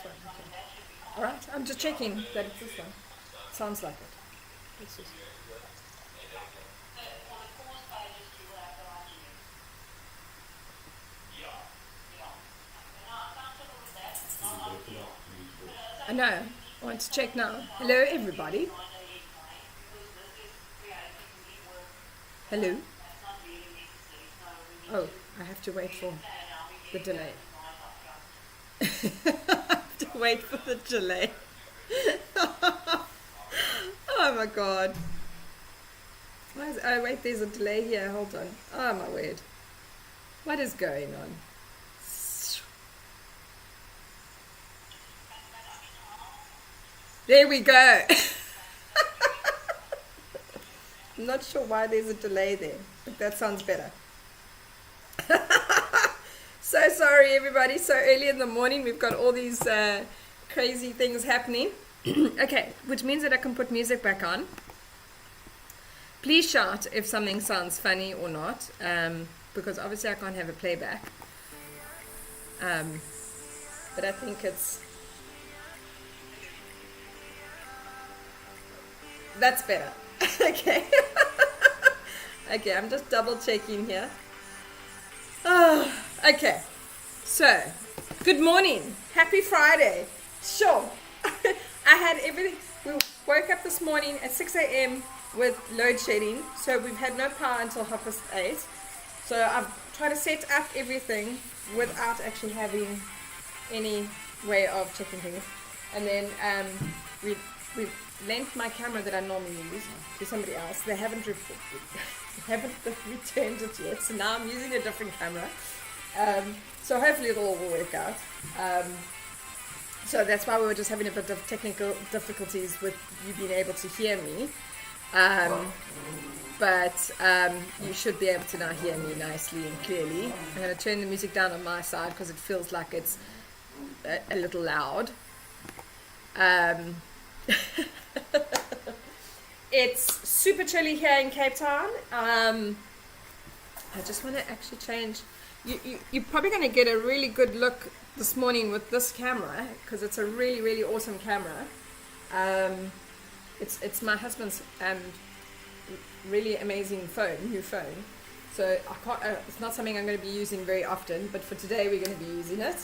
one. Okay. All right. I'm just checking that it's this one. Sounds like it. Let's just. I know. I want to check now. Hello, everybody. Hello. Oh, I have to wait for the delay. I have to wait for the delay. Oh my god. Oh wait, there's a delay here. Hold on. Oh my word. What is going on? There we go. I'm not sure why there's a delay there, but that sounds better. So sorry everybody, so early in the morning we've got all these crazy things happening. Okay, which means that I can put music back on. Please shout if something sounds funny or not, because obviously I can't have a playback. But I think that's better. Okay. Okay, I'm just double checking here. Oh, okay. So, good morning. Happy Friday. Sure. I had everything. We woke up this morning at 6 a.m. with load shedding. So we've had no power until 8:30. So I've tried to set up everything without actually having any way of checking things. And then we lent my camera that I normally use to somebody else. They haven't returned it yet, so now I'm using a different camera. So hopefully it'll all work out. So that's why we were just having a bit of technical difficulties with you being able to hear me. But you should be able to now hear me nicely and clearly. I'm going to turn the music down on my side because it feels like it's a little loud. It's super chilly here in Cape Town. I just want to actually change. You're probably going to get a really good look this morning with this camera because it's a really, really awesome camera. It's my husband's really amazing new phone. So I can't. It's not something I'm going to be using very often, but for today we're going to be using it.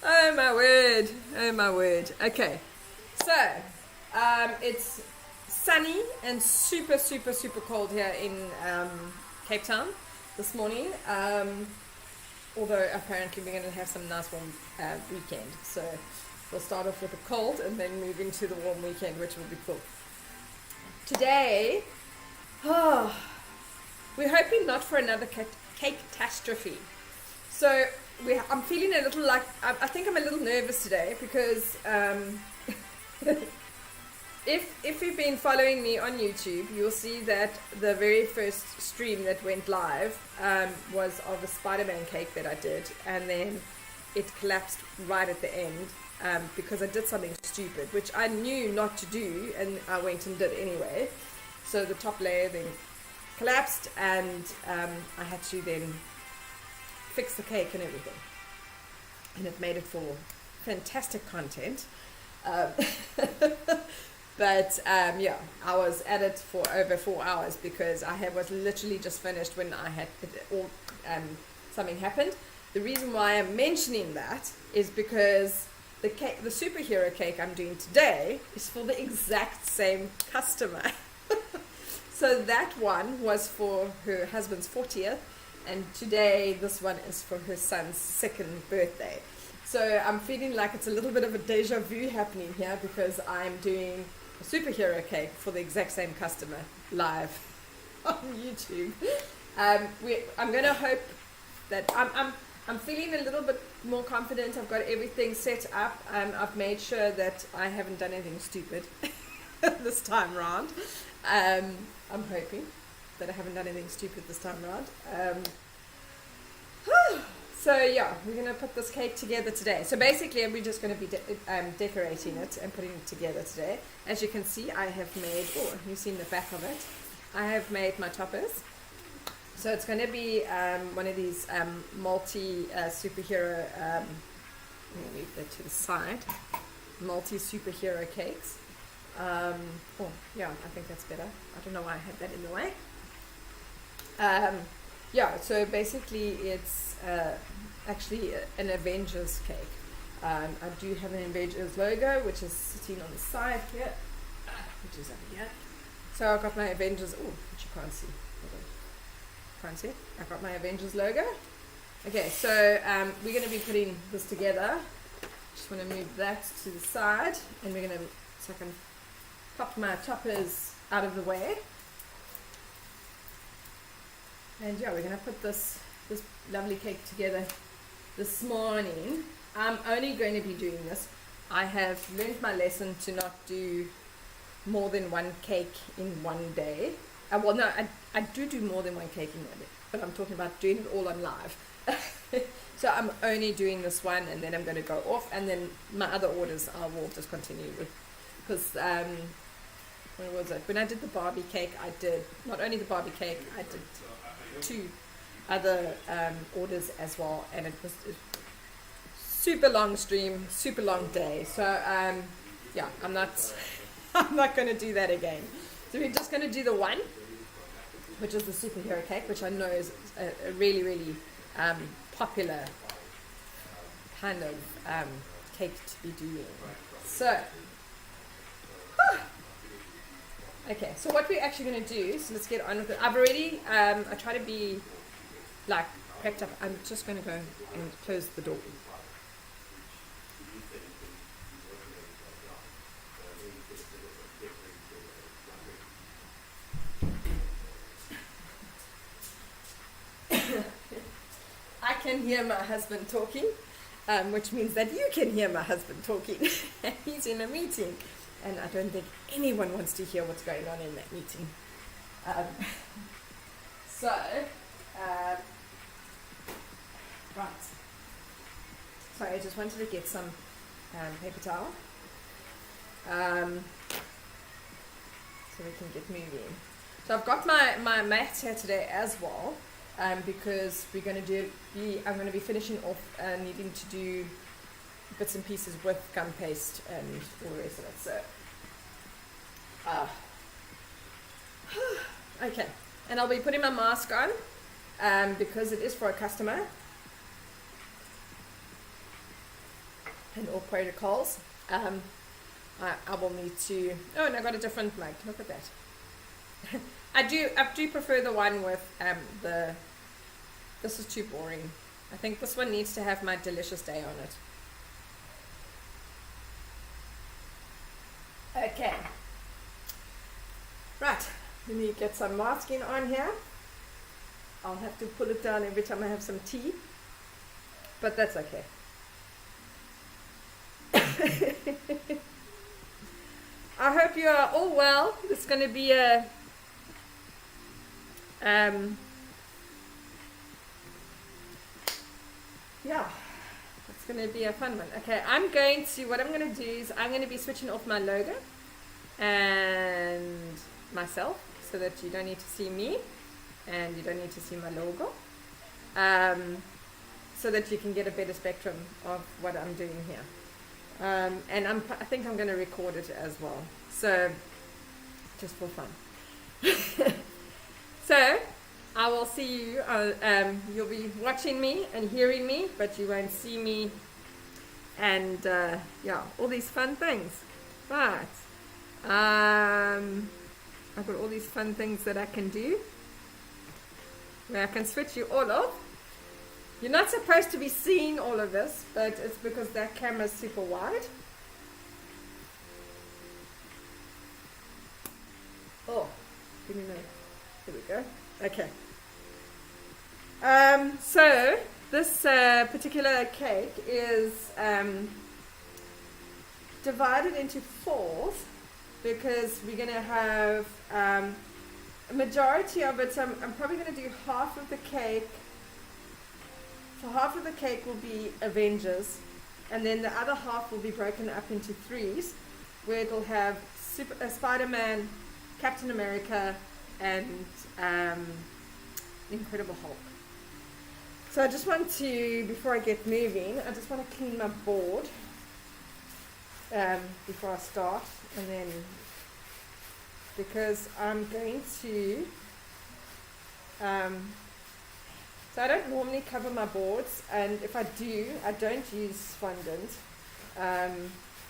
Oh my word. Oh my word. Okay. So, it's sunny and super, super, super cold here in Cape Town this morning. Although apparently we're going to have some nice warm weekend. So we'll start off with the cold and then move into the warm weekend, which will be cool. Today, we're hoping not for another cake-catastrophe. So I'm feeling a little like, I think I'm a little nervous today because if you've been following me on YouTube, you'll see that the very first stream that went live was of a Spiderman cake that I did, and then it collapsed right at the end because I did something stupid, which I knew not to do, and I went and did anyway. So the top layer then collapsed, and I had to then fix the cake and everything, and it made it for fantastic content. But yeah, I was at it for over 4 hours because I was literally just finished when I had something happened. The reason why I'm mentioning that is because the superhero cake I'm doing today is for the exact same customer. So that one was for her husband's 40th, and today this one is for her son's 2nd birthday. So I'm feeling like it's a little bit of a deja vu happening here because I'm doing a superhero cake for the exact same customer live on YouTube. I'm going to hope that I'm feeling a little bit more confident. I've got everything set up. I've made sure that I haven't done anything stupid this time round. I'm hoping that I haven't done anything stupid this time around. So yeah, we're going to put this cake together today. So basically we're just going to be decorating it and putting it together today. As you can see, I have made, you've seen the back of it. I have made my toppers. So it's going to be one of these multi-superhero, I'm going to move that to the side, multi-superhero cakes. Oh, yeah, I think that's better. I don't know why I had that in the way. Yeah, so basically it's actually an Avengers cake. I do have an Avengers logo, which is sitting on the side here, which is over here. So I've got my Avengers, oh, which you can't see. Can't see it. I've got my Avengers logo. Okay, so we're going to be putting this together. Just want to move that to the side, and we're going to, so I can pop my choppers out of the way. And yeah, we're going to put this lovely cake together this morning. I'm only going to be doing this. I have learned my lesson to not do more than one cake in one day. Well, no, I do more than one cake in one day, but I'm talking about doing it all on live. So I'm only doing this one, and then I'm going to go off, and then my other orders I will just continue with. Because, when was it? When I did the Barbie cake, I did not only the Barbie cake, I did 2 other orders as well, and it was a super long stream, super long day. So yeah, I'm not going to do that again. So we're just going to do the one, which is the superhero cake, which I know is a really, really popular kind of cake to be doing. So, okay, so what we're actually going to do, so let's get on with it. I've already, I try to be like prepped up. I'm just going to go and close the door. I can hear my husband talking, which means that you can hear my husband talking. He's in a meeting, and I don't think anyone wants to hear what's going on in that meeting. Right. Sorry, I just wanted to get some paper towel, so we can get moving. So I've got my mats here today as well. Because we're going to I'm going to be finishing off needing to do bits and pieces with gum paste and all the rest of it. So, okay, and I'll be putting my mask on because it is for a customer and all protocols. I will need to. Oh, and I got a different mug. Look at that. I do prefer the one with this is too boring. I think this one needs to have my delicious day on it. Okay. Right. Let me get some masking on here. I'll have to pull it down every time I have some tea. But that's okay. I hope you are all well. It's going to be a yeah, it's going to be a fun one. Okay, what I'm going to do is I'm going to be switching off my logo and myself so that you don't need to see me and you don't need to see my logo, so that you can get a better spectrum of what I'm doing here. And I think I'm going to record it as well, so just for fun. So I will see you. You'll be watching me and hearing me, but you won't see me. And yeah, all these fun things. But I've got all these fun things that I can do, where I can switch you all off. You're not supposed to be seeing all of this, but it's because that camera's super wide. Oh, give me a minute. Here we go. Okay. So this particular cake is divided into 4s because we're going to have a majority of it. So I'm probably going to do half of the cake. So half of the cake will be Avengers, and then the other half will be broken up into 3s, where it'll have Spiderman, Captain America, and Incredible Hulk. So I just want to, before I get moving, I just want to clean my board before I start, and then because I'm going to so I don't normally cover my boards, and if I do, I don't use fondant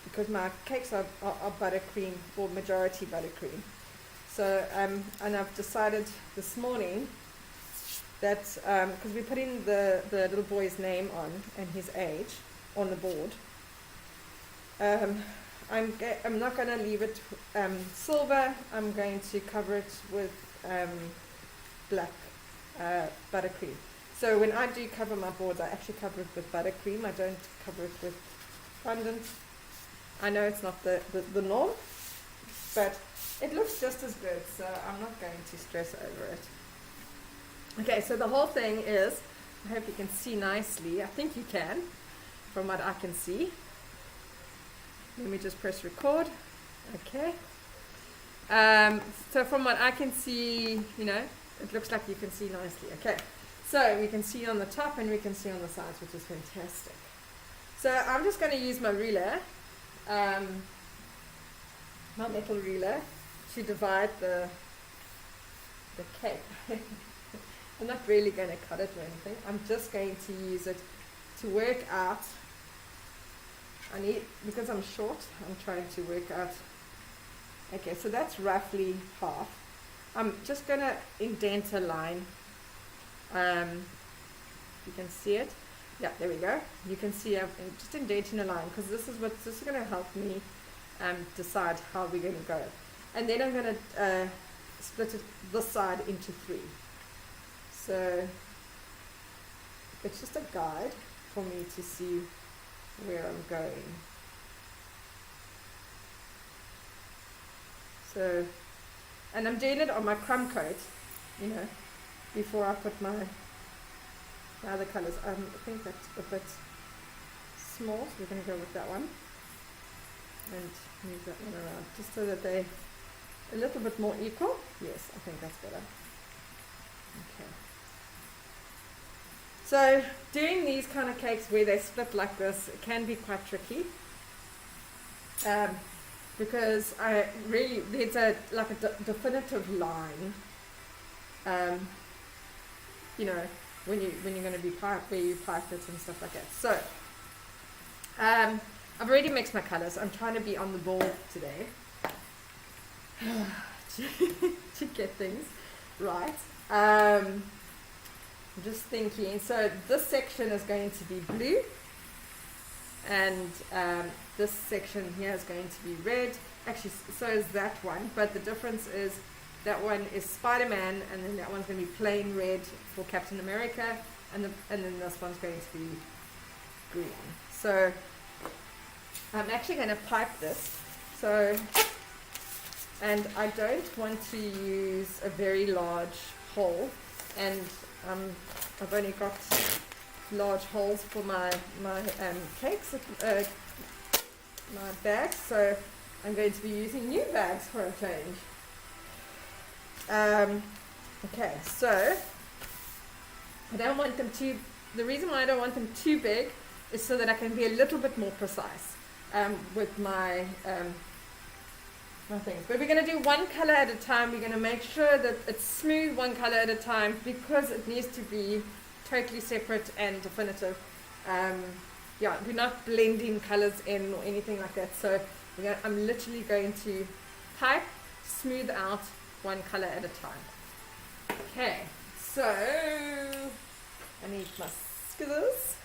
because my cakes are buttercream, or majority buttercream. So and I've decided this morning that because we put in the little boy's name on and his age on the board, I'm not going to leave it silver. I'm going to cover it with black buttercream. So when I do cover my boards, I actually cover it with buttercream. I don't cover it with fondant. I know it's not the norm, but it looks just as good, so I'm not going to stress over it. Okay, so the whole thing is, I hope you can see nicely. I think you can, from what I can see. Let me just press record. Okay. So from what I can see, you know, it looks like you can see nicely. Okay. So we can see on the top and we can see on the sides, which is fantastic. So I'm just going to use my ruler, my metal ruler, to divide the cake. I'm not really going to cut it or anything. I'm just going to use it to work out. Because I'm short, I'm trying to work out. Okay, so that's roughly half. I'm just going to indent a line. You can see it. Yeah, there we go. You can see I'm just indenting a line, because this is going to help me decide how we're going to go. And then I'm going to split it this side into 3. So it's just a guide for me to see where I'm going. So, and I'm doing it on my crumb coat, you know, before I put my other colors. I think that's a bit small, so we're going to go with that one and move that one around, just so that they're a little bit more equal. Yes, I think that's better. Okay. So doing these kind of cakes where they split like this, it can be quite tricky, because there's a definitive line, you know, when you're going to be where you pipe it and stuff like that. So I've already mixed my colors. I'm trying to be on the ball today to get things right. I'm just thinking, so this section is going to be blue, and this section here is going to be red. Actually, so is that one, but the difference is that one is Spiderman, and then that one's going to be plain red for Captain America, and then this one's going to be green. So I'm actually going to pipe this. So, and I don't want to use a very large hole, and I've only got large holes for my cakes, my bags, so I'm going to be using new bags for a change. Okay, so I don't want them too, the reason why I don't want them too big is so that I can be a little bit more precise with my things. But we're going to do one color at a time. We're going to make sure that it's smooth, one color at a time, because it needs to be totally separate and definitive. Yeah, we're not blending colors in or anything like that. So I'm literally going to pipe, smooth out one color at a time. Okay, so I need my scissors.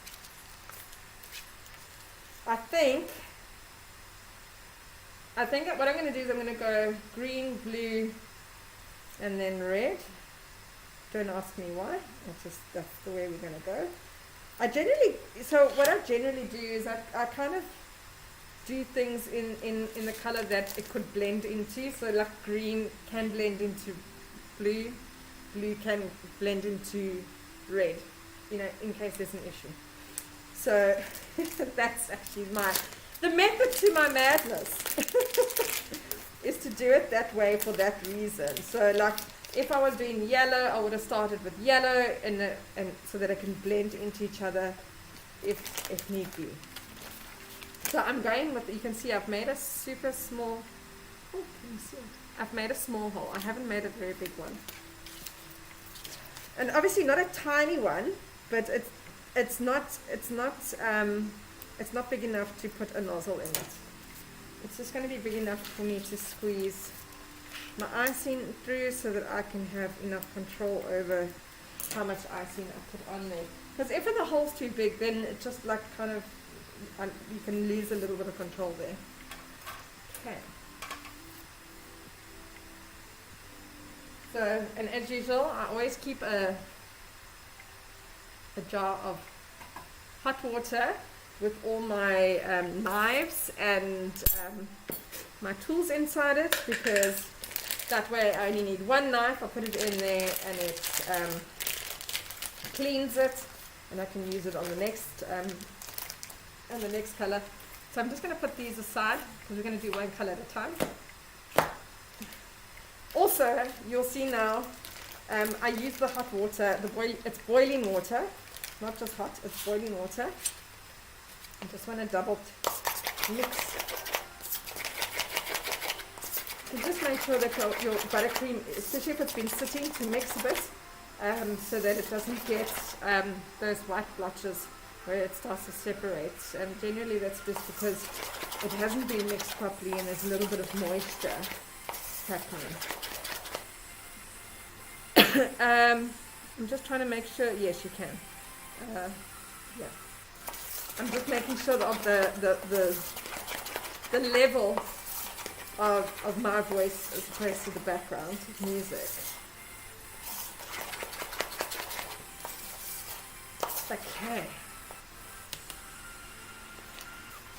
I think what I'm going to do is I'm going to go green, blue, and then red. Don't ask me why. That's the way we're going to go. What I generally do is I kind of do things in the color that it could blend into. So like green can blend into blue, blue can blend into red, you know, in case there's an issue. So that's actually the method to my madness is to do it that way for that reason. So like if I was doing yellow, I would have started with yellow and so that it can blend into each other if need be. So I'm going with, you can see I've made a super small, oh, can you see it? I've made a small hole. I haven't made a very big one. And obviously not a tiny one, but it's not big enough to put a nozzle in it. It's just going to be big enough for me to squeeze my icing through so that I can have enough control over how much icing I put on there. Because if the hole's too big, then it just like kind of, you can lose a little bit of control there. Okay. So, and as usual, I always keep a jar of hot water with all my knives and my tools inside it, because that way I only need one knife. I put it in there and it cleans it, and I can use it on the next color. So I'm just going to put these aside because we're going to do one color at a time. Also, you'll see now, I use the hot water, it's boiling water, not just hot, it's boiling water. I just want to double mix. So just make sure that your buttercream, especially if it's been sitting, to mix a bit, so that it doesn't get those white blotches where it starts to separate. And generally that's just because it hasn't been mixed properly and there's a little bit of moisture happening. I'm just trying to make sure, yes you can. Yeah. I'm just making sure of the level of my voice as opposed to the background music. Okay.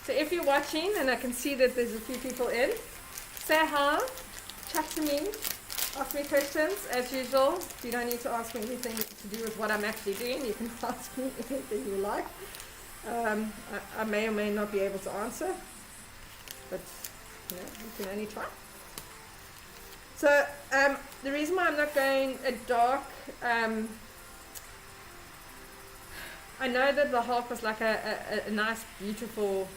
So if you're watching, and I can see that there's a few people in, say hi, chat to me, ask me questions as usual. You don't need to ask me anything to do with what I'm actually doing. You can ask me anything you like. I may or may not be able to answer, but you can only try. So the reason why I'm not going a dark, I know that the Hulk was like a nice, beautiful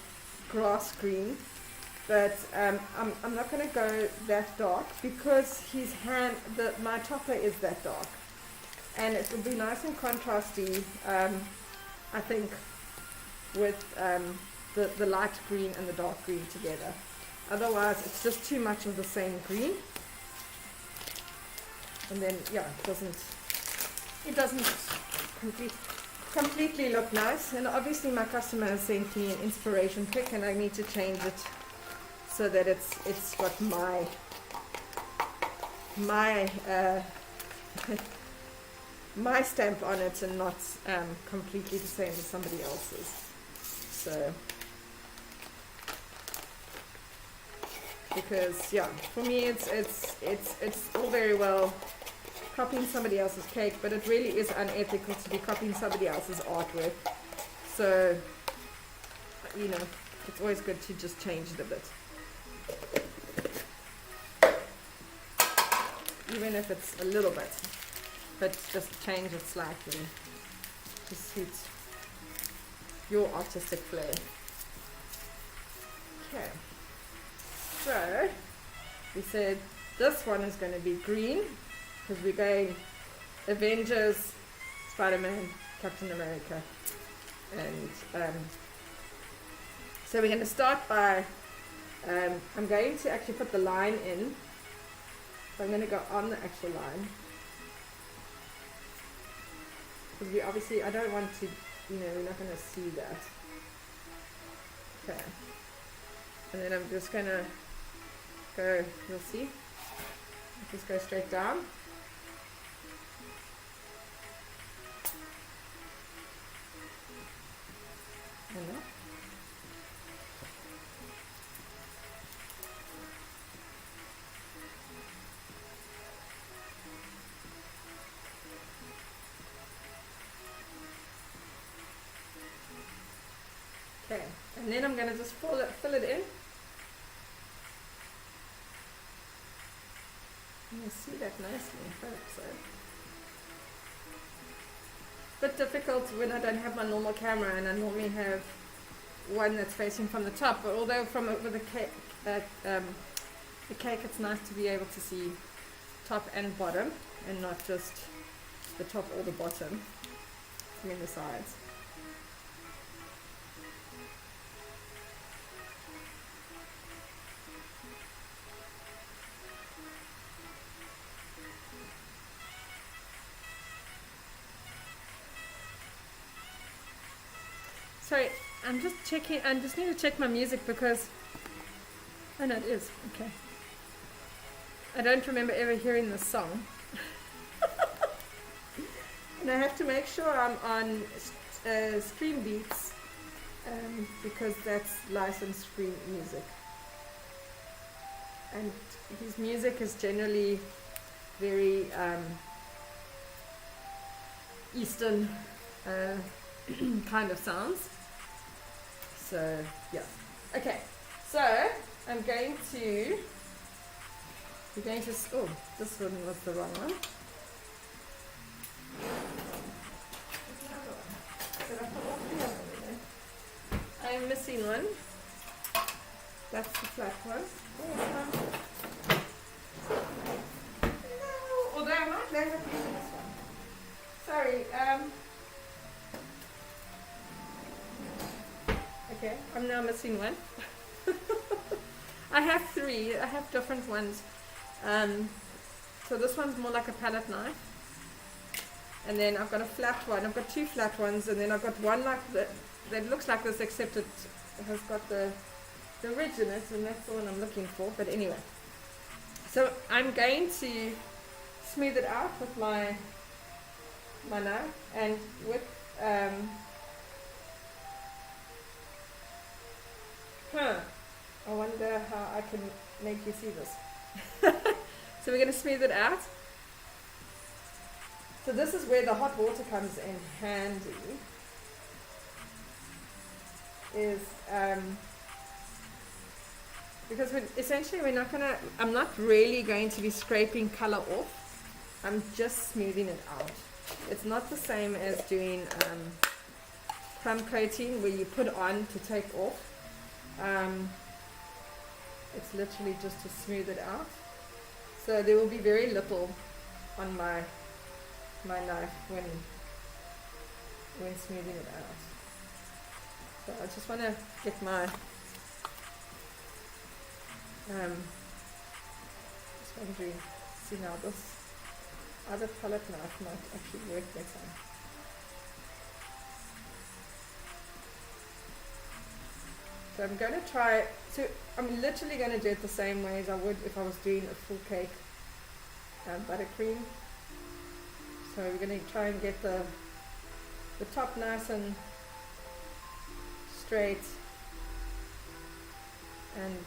grass green, but I'm not going to go that dark because his hand, my topper is that dark, and it will be nice and contrasty, I think, with the light green and the dark green together. Otherwise it's just too much of the same green, and then yeah, it doesn't completely look nice. And obviously my customer has sent me an inspiration pic, and I need to change it so that it's got my my stamp on it and not completely the same as somebody else's. So because yeah, for me it's all very well copying somebody else's cake, but it really is unethical to be copying somebody else's artwork. So you know, it's always good to just change it a bit, even if it's a little bit, but just change it slightly to suit your artistic flair. Okay, so we said this one is going to be green because we're going Avengers, Spiderman, Captain America, and so we're going to start by I'm going to actually put the line in. So I'm going to go on the actual line, because we obviously, I don't want to, we're not going to see that. Okay. And then I'm just going to go, you'll see, just go straight down. And that. Okay, and then I'm going to just fill it in. You see that nicely, I hope so. Bit difficult when I don't have my normal camera and I normally have one that's facing from the top, but although with the cake it's nice to be able to see top and bottom and not just the top or the bottom, I mean the sides. Sorry, I'm just checking. I just need to check my music because. Oh no, it is. Okay. I don't remember ever hearing this song. And I have to make sure I'm on Stream Beats because that's licensed free music. And his music is generally very Eastern kind of sounds. So yeah, okay, so we're going to oh, this one was the wrong one. I'm missing one. That's the flat one. No, although I might land up using this one. Sorry, okay, I'm now missing one. I have three. I have different ones. So this one's more like a palette knife. And then I've got a flat one. I've got two flat ones, and then I've got one like that looks like this, except it has got the ridge in it, and that's the one I'm looking for. But anyway, so I'm going to smooth it out with my knife, and with I wonder how I can make you see this. So we're going to smooth it out. So this is where the hot water comes in handy. Because essentially I'm not really going to be scraping color off. I'm just smoothing it out. It's not the same as doing crumb coating where you put on to take off. It's literally just to smooth it out. So there will be very little on my knife when smoothing it out. So I just want to get my just wondering, see now this other palette knife might actually work better. So I'm going to try, so I'm literally going to do it the same way as I would if I was doing a full cake buttercream. So we're going to try and get the top nice and straight, and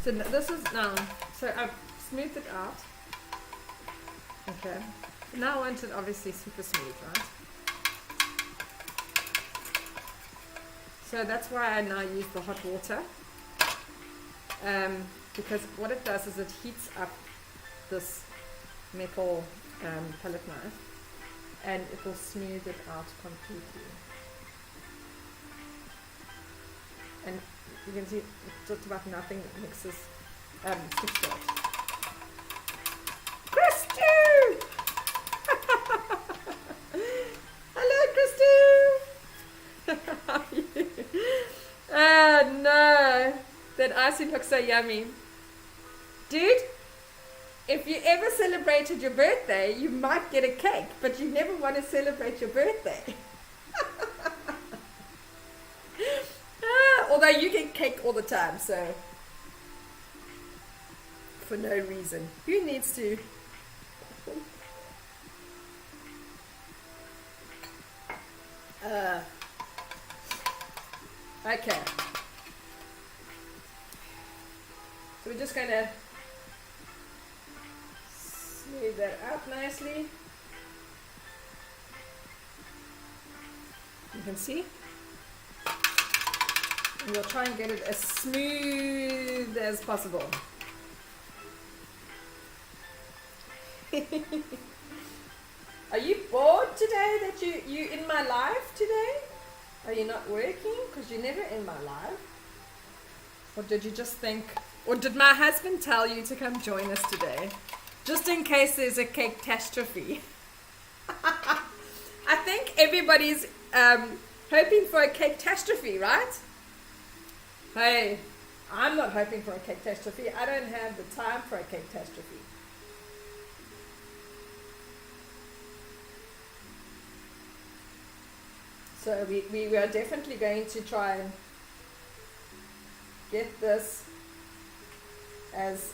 so this is now, so I've smoothed it out. Okay, now I want it obviously super smooth, right? So that's why I now use the hot water, because what it does is it heats up this metal palette knife, and it will smooth it out completely. And you can see just about nothing mixes, sticks to it. Christy! Hello, Christy! How are you? Oh no, that icing looks so yummy. Dude, if you ever celebrated your birthday, you might get a cake, but you never want to celebrate your birthday. Although you get cake all the time, so for no reason. Who needs to? Okay. So we're just going to smooth that out nicely. You can see. We'll try and get it as smooth as possible. Are you bored today that you in my live today? Are you not working? Because you're never in my live. Or did you just think, or did my husband tell you to come join us today? Just in case there's a cake-tastrophe. I think everybody's hoping for a cake-tastrophe, right? Hey, I'm not hoping for a cake-tastrophe. I don't have the time for a cake-tastrophe. So we are definitely going to try and get this as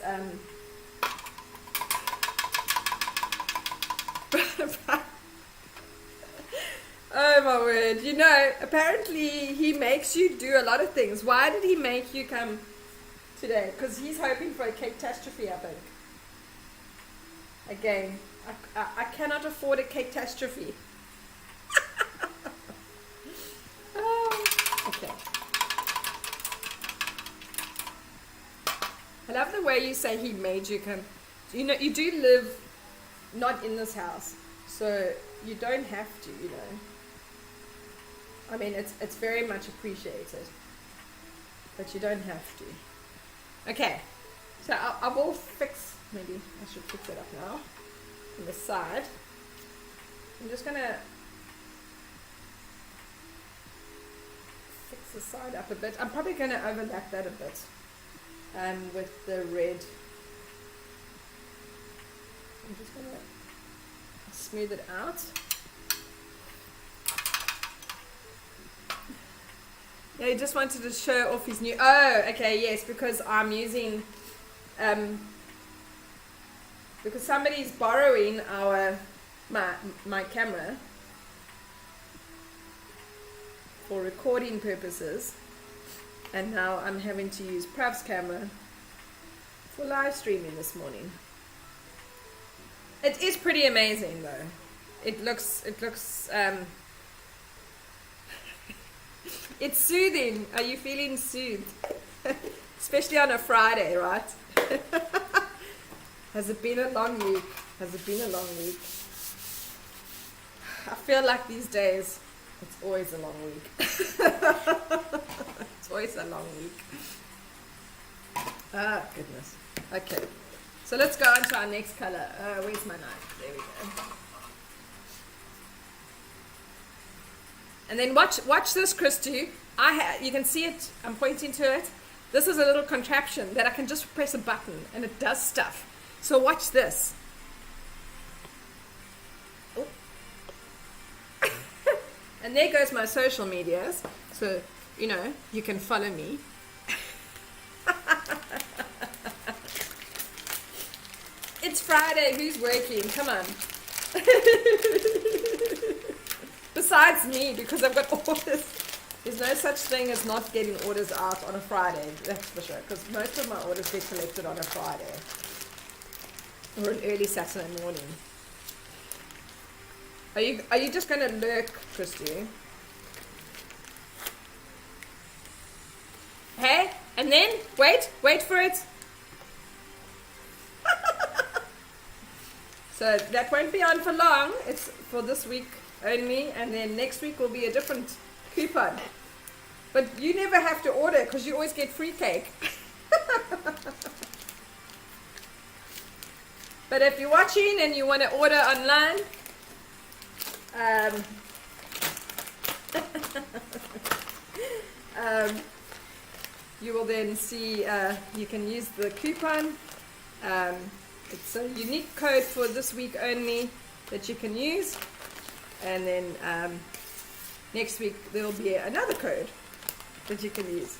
oh my word, you know, apparently he makes you do a lot of things. Why did he make you come today? Because he's hoping for a cake-tastrophe, I think. Again, I cannot afford a cake-tastrophe. Okay. I love the way you say he made you come. You know, you do live not in this house, so you don't have to, you know. I mean, it's very much appreciated, but you don't have to. Okay, so I will fix, maybe I should fix it up now, on the side. I'm just going to fix the side up a bit. I'm probably going to overlap that a bit with the red. I'm just going to smooth it out. Yeah, he just wanted to show off his new... Oh, okay, yes, because I'm using... because somebody's borrowing my camera for recording purposes, and now I'm having to use Prav's camera for live streaming this morning. It is pretty amazing, though. It looks it's soothing. Are you feeling soothed? Especially on a Friday, right? Has it been a long week? Has it been a long week? I feel like these days, it's always a long week. It's always a long week. Ah, goodness. Okay. So let's go on to our next color. Where's my knife? There we go. And then watch this, Christy. You can see it. I'm pointing to it. This is a little contraption that I can just press a button and it does stuff. So watch this. Oh. And there goes my social medias. So, you know, you can follow me. It's Friday. Who's working? Come on. Besides me, because I've got orders. There's no such thing as not getting orders out on a Friday, that's for sure, because most of my orders get collected on a Friday or an early Saturday morning. Are you just going to lurk, Christy? Hey, and then wait for it. So that won't be on for long. It's for this week only, and then next week will be a different coupon. But you never have to order because you always get free cake. But if you're watching and you want to order online, you will then see you can use the coupon. It's a unique code for this week only that you can use. And then next week there will be another code that you can use.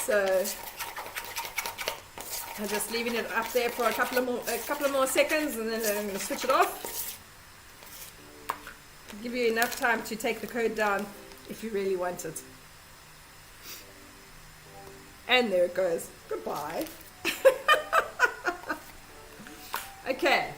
So I'm just leaving it up there for a couple of more seconds, and then I'm going to switch it off. Give you enough time to take the code down if you really want it. And there it goes. Goodbye. Okay.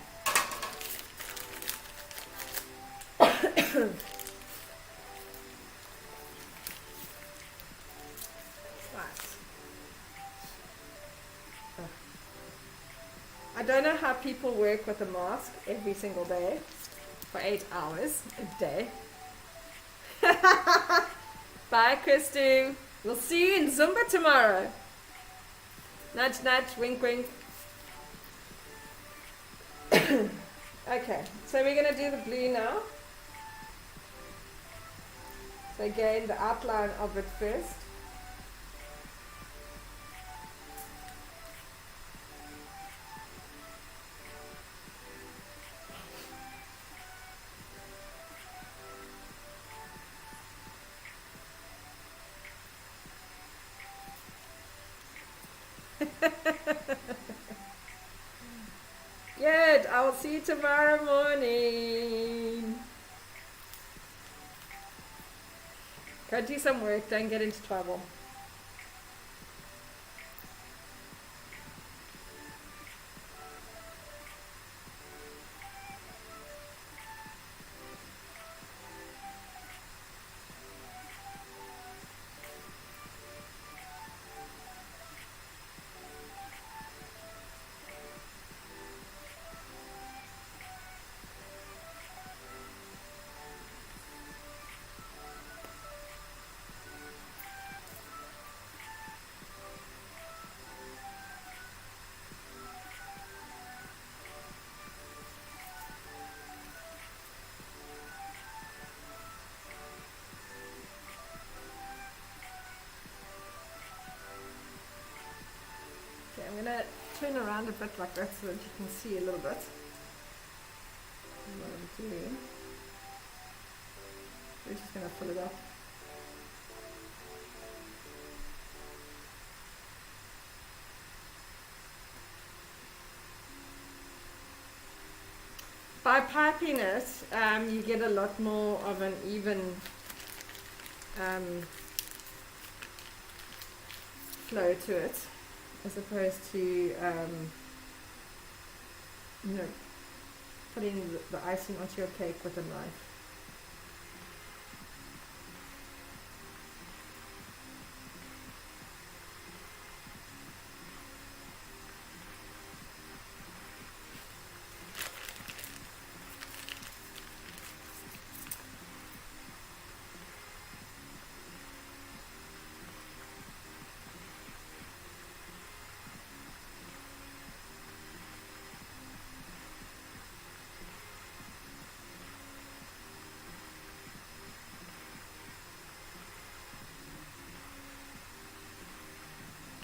I don't know how people work with a mask every single day for 8 hours a day. Bye, Christine. We'll see you in Zumba tomorrow. Nudge, nudge, wink, wink. Okay, so we're going to do the blue now. So again, the outline of it first. Good. I will see you tomorrow morning. Go do some work. Don't get into trouble. I'm going to turn around a bit like that so that you can see a little bit what I'm doing. We're just going to fill it up. By piping it, you get a lot more of an even flow to it, as opposed to putting the icing onto your cake with a knife.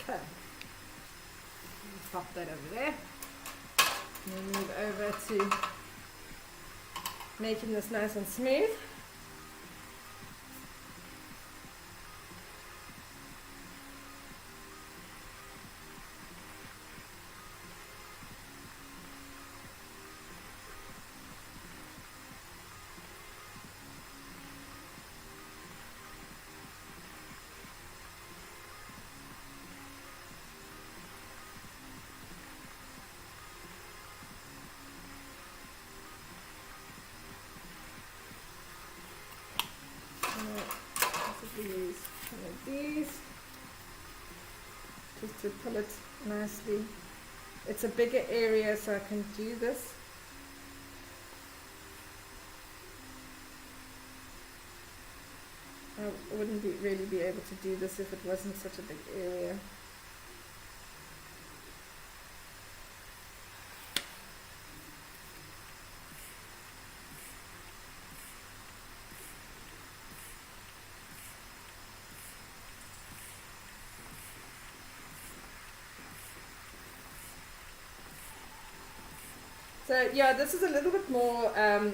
Okay, pop that over there, and then move over to making this nice and smooth. Use one of these just to pull it nicely. It's a bigger area, so I can do this. I wouldn't really be able to do this if it wasn't such a big area. So yeah, this is a little bit more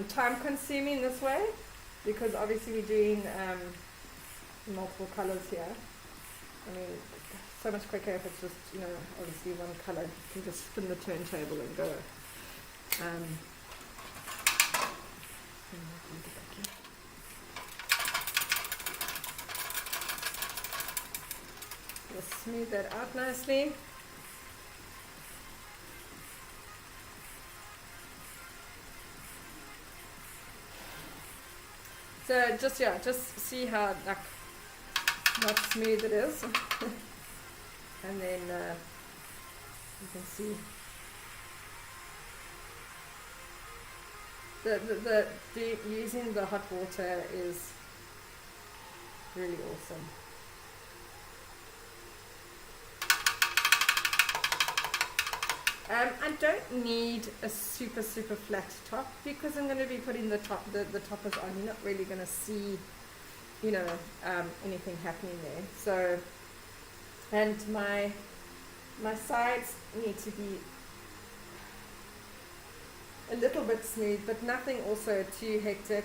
time consuming this way, because obviously we're doing multiple colors here. I mean, so much quicker if it's just, obviously one color. You can just spin the turntable and go. Just smooth that out nicely. So just see how not smooth it is, and then you can see using the hot water is really awesome. I don't need a super flat top because I'm going to be putting the toppers on. You're not really going to see, you know, anything happening there. So, and my sides need to be a little bit smooth, but nothing also too hectic.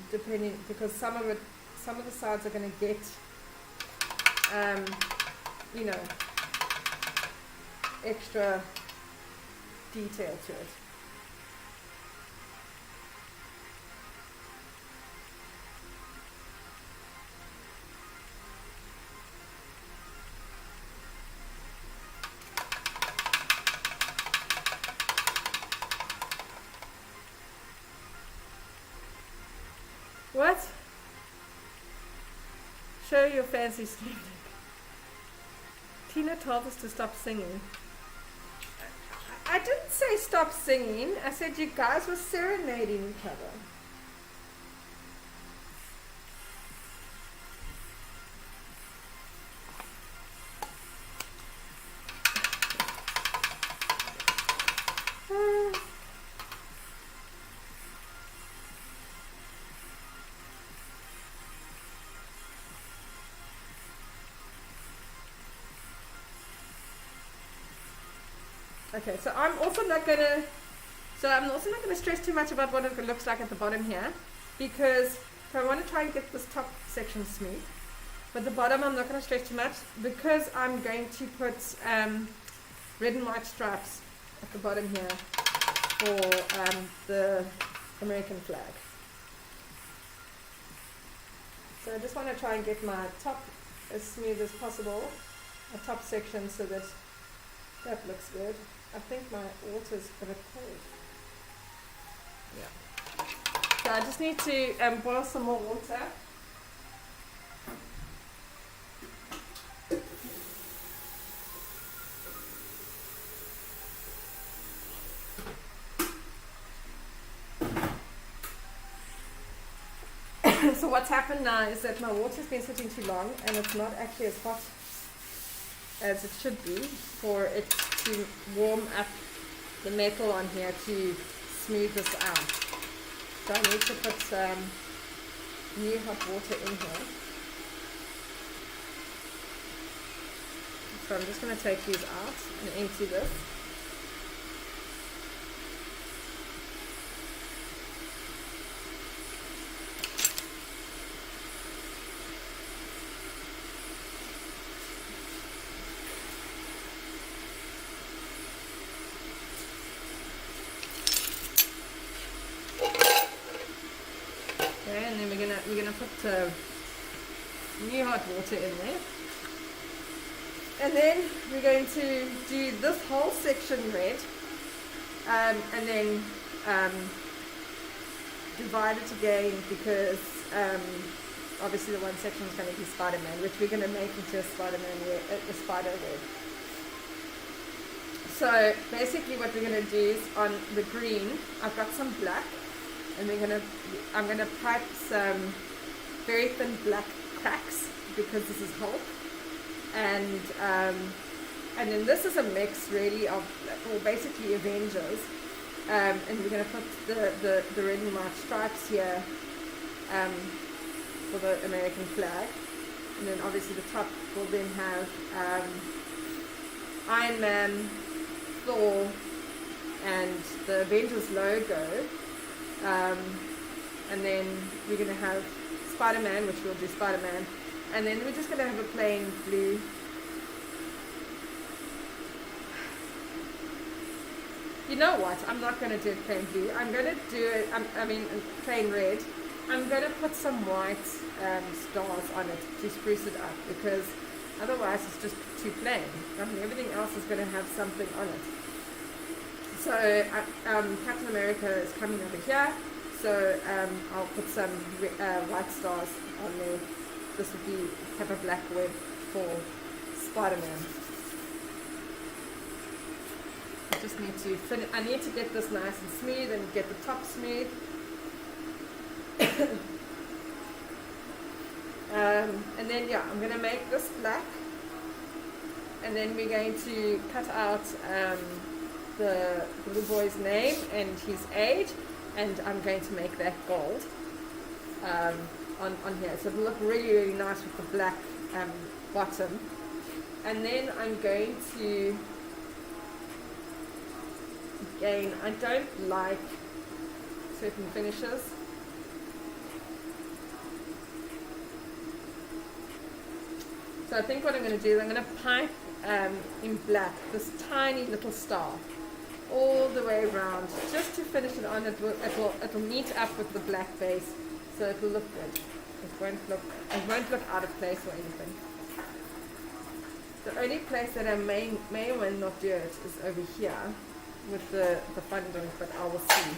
Depending, because some of the sides are going to get, you know, extra detail to it. What? Show your fancy stream deck. Tina told us to stop singing. I didn't say stop singing. I said you guys were serenading each other. Okay, so I'm also not gonna stress too much about what it looks like at the bottom here, because I want to try and get this top section smooth, but the bottom I'm not going to stretch too much because I'm going to put red and white stripes at the bottom here for the American flag. So I just want to try and get my top as smooth as possible, a top section, so that that looks good. I think my water's a bit cold. Yeah. So I just need to boil some more water. So what's happened now is that my water's been sitting too long and it's not actually as hot as it should be for it to warm up the metal on here to smooth this out. So I need to put some new hot water in here. So I'm just going to take these out and empty this. And then we're gonna put new hot water in there, and then we're going to do this whole section red, and then divide it again because obviously the one section is going to be Spider-Man, which we're going to make into a a spider web. So basically, what we're going to do is on the green, I've got some black. And I'm gonna pipe some very thin black cracks because this is Hulk, and then this is a mix really of, well, basically Avengers, and we're gonna put the red and white stripes here for the American flag, and then obviously the top will then have Iron Man, Thor, and the Avengers logo. And then we're going to have Spider-Man, which we'll do Spider-Man, and then we're just going to have a plain blue. You know what? I'm not going to do it plain blue. I'm going to do it, plain red. I'm going to put some white stars on it to spruce it up, because otherwise it's just too plain. Everything else is going to have something on it. So Captain America is coming over here, so I'll put some white stars on there. This would have a black web for Spider-Man. just need to finish. I need to get this nice and smooth and get the top smooth. And then yeah, I'm going to make this black, and then we're going to cut out the little boy's name and his age, and I'm going to make that gold on here, so it'll look really, really nice with the black bottom. And then I'm going to, again, I don't like certain finishes. So I think what I'm going to do is I'm going to pipe in black this tiny little star all the way around, just to finish it on. It'll meet up with the black base, so it'll look good. It won't look out of place or anything. The only place that I may or may not do it is over here with the funding, but I will see.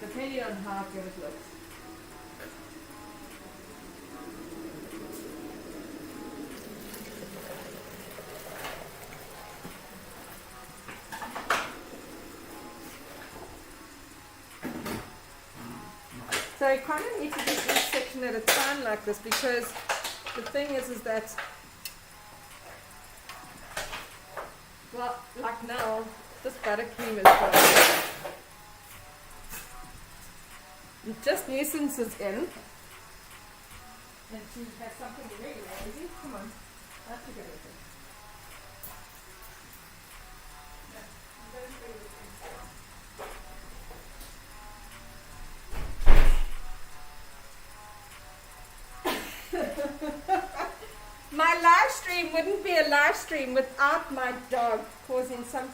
Depending on how good it looks. So I kind of need to do each section at a time like this, because the thing is that, well, like now, this buttercream is gone. It just nuisances in. And she has something really lazy. Come on, that's a good thing. My live stream wouldn't be a live stream without my dog causing some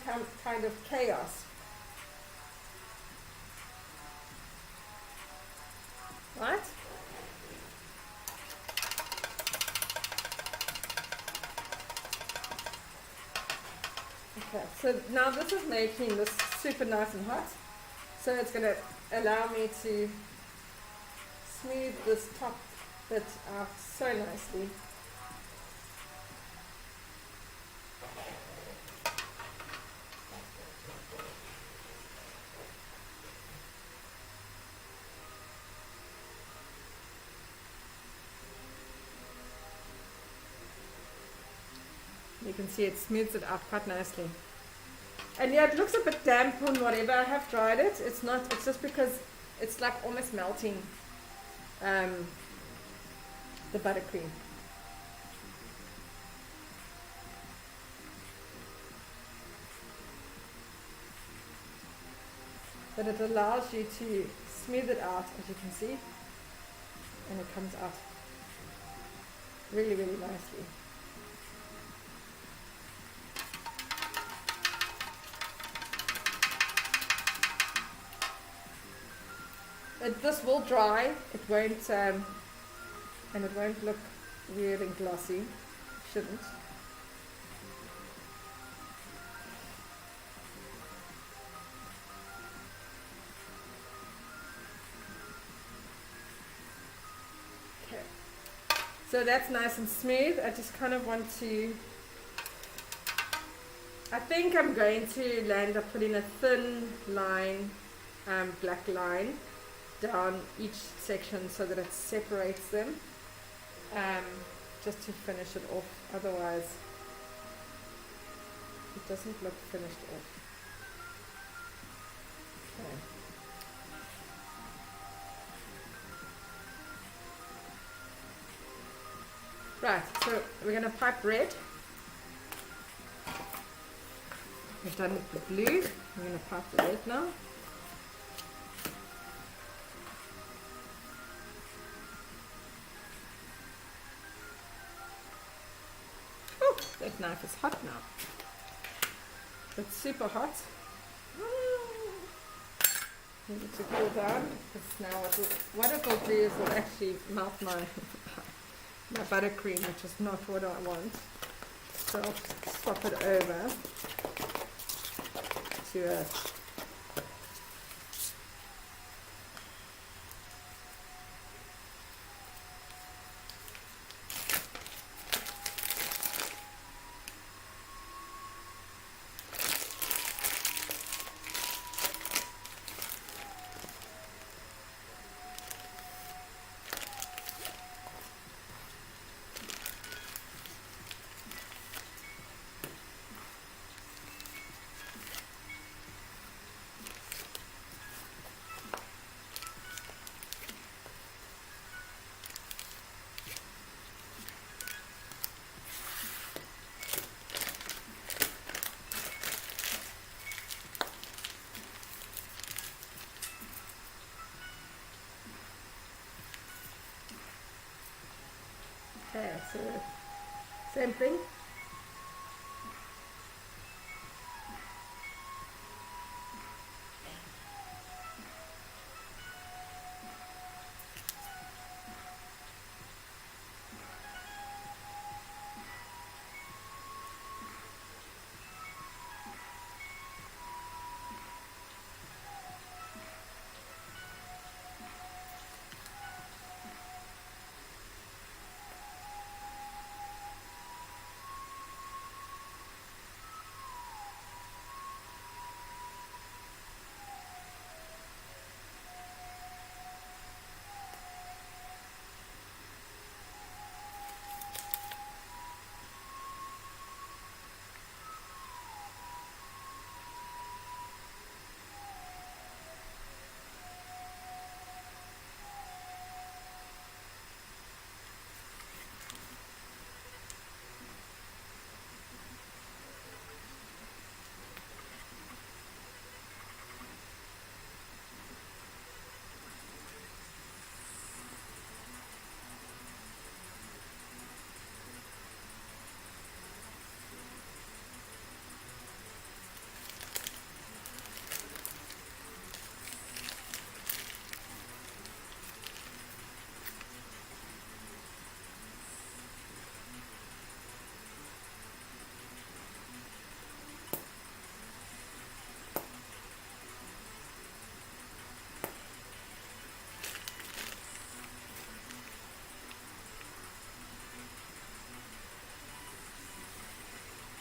kind of chaos. Right? Okay, so now this is making this super nice and hot. So it's going to allow me to smooth this top bit out so nicely. You can see it smooths it out quite nicely. And yeah, it looks a bit damp and whatever. I have dried it. It's not, it's just because it's like almost melting the buttercream. But it allows you to smooth it out, as you can see. And it comes out really, really nicely. This will dry, it won't, and it won't look weird and glossy. It shouldn't. Okay, so that's nice and smooth. I just kind of want to, I think I'm going to land up putting a thin line, black line down each section so that it separates them, just to finish it off. Otherwise it doesn't look finished off. Okay. Right, so we're going to pipe red. We've done with the blue. We're going to pipe the red now. That knife is hot now. It's super hot. Need it to cool down, because now what it will do is it will actually melt my buttercream, which is not what I want. So I'll just swap it over to a Okay, so same thing.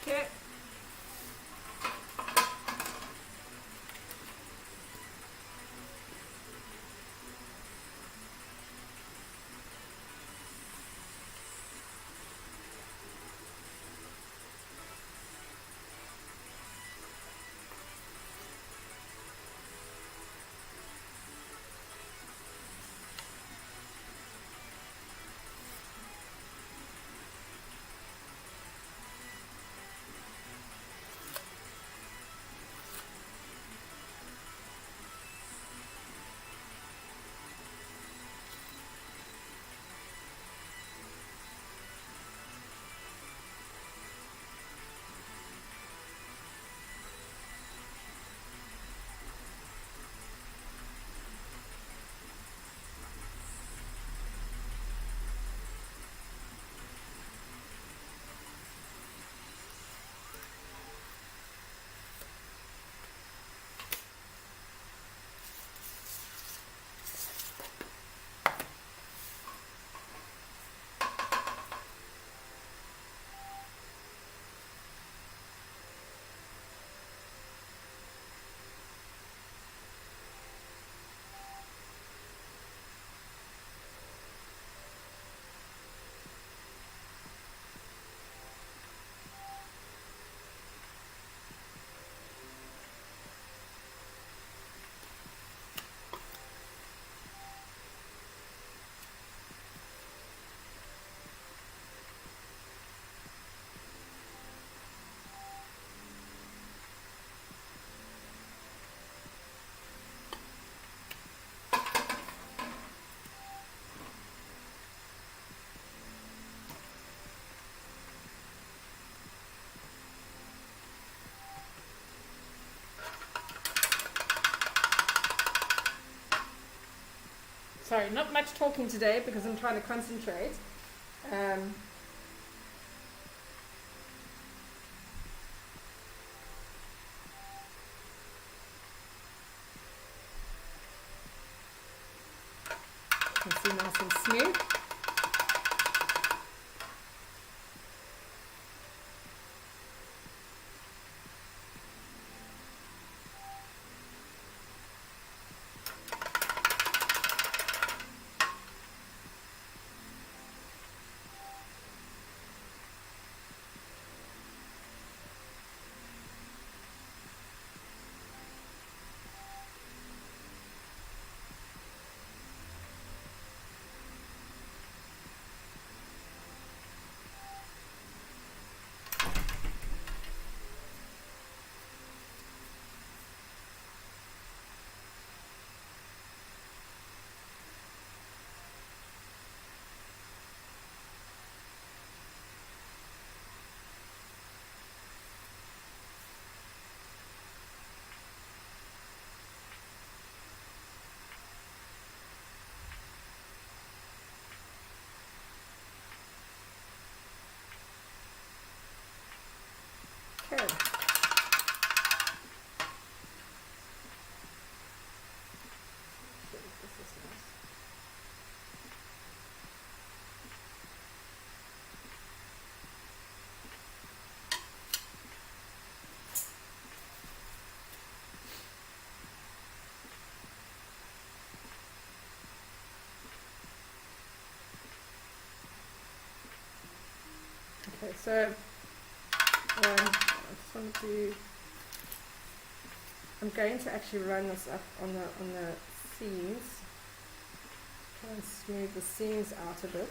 Okay. Sorry, not much talking today because I'm trying to concentrate. Um, you can see nice and smooth. Okay, so I just want to. I'm going to actually run this up on the seams. Try and smooth the seams out a bit.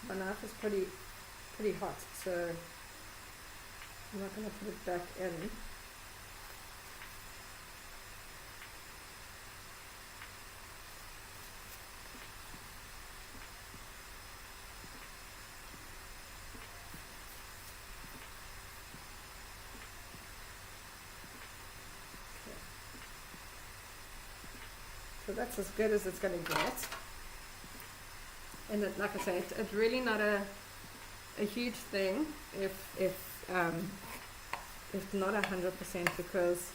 My knife is pretty hot, so I'm not going to put it back in. So that's as good as it's going to get. And it, like I say, it's really not a huge thing if not 100%, because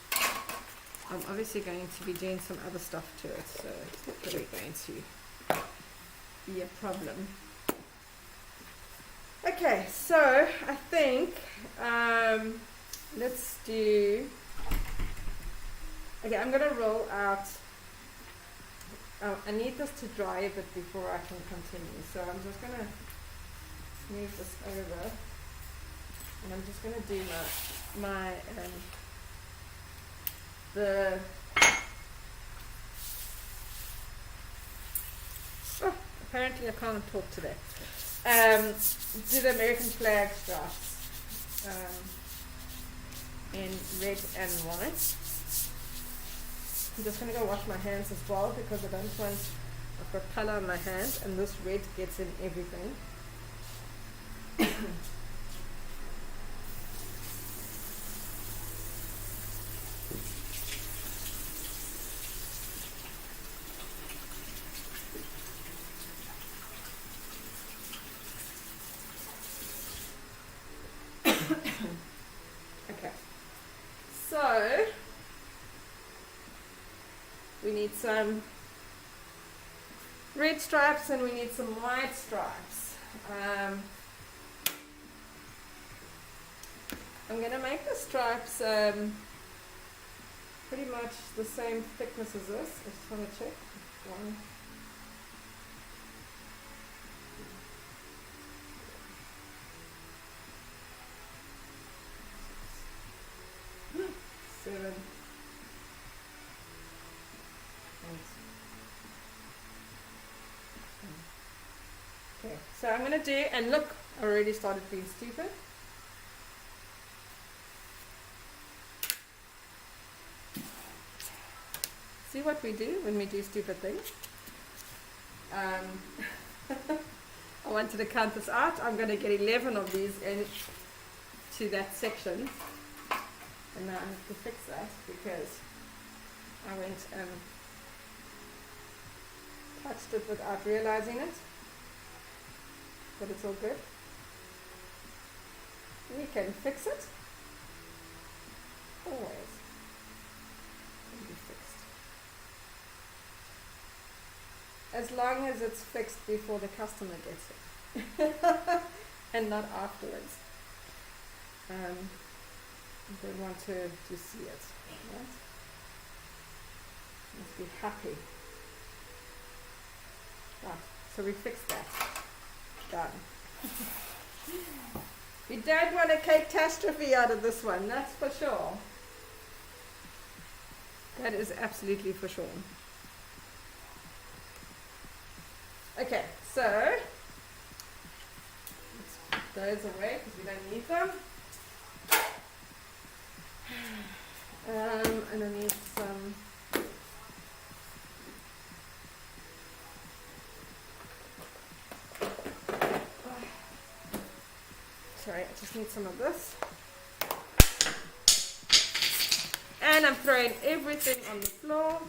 I'm obviously going to be doing some other stuff to it, so it's not really going to be a problem. Okay, so I think let's do. Okay, I'm going to roll out. I need this to dry a bit before I can continue, so I'm just going to move this over, and I'm just going to do apparently I can't talk today. Do the American flag stripes in red and white. I'm just going to go wash my hands as well, because I don't want, I've got colour on my hand and this red gets in everything. Okay, so we need some red stripes and we need some white stripes. I'm going to make the stripes pretty much the same thickness as this. I just want to check. One. Seven. Okay, so I'm going to do, and look, I already started being stupid. See what we do when we do stupid things? I wanted to count this out. I'm going to get 11 of these into that section. And now I have to fix that because I went and touched it without realizing it. But it's all good. We can fix it. Always. Can be fixed. As long as it's fixed before the customer gets it. And not afterwards. They want to see it. Right? Must be happy. Right, so we fixed that. Done. We don't want a cake-tastrophe out of this one, that's for sure. That is absolutely for sure. Okay, so let's put those away because we don't need them. And I need some sorry, I just need some of this. And I'm throwing everything on the floor.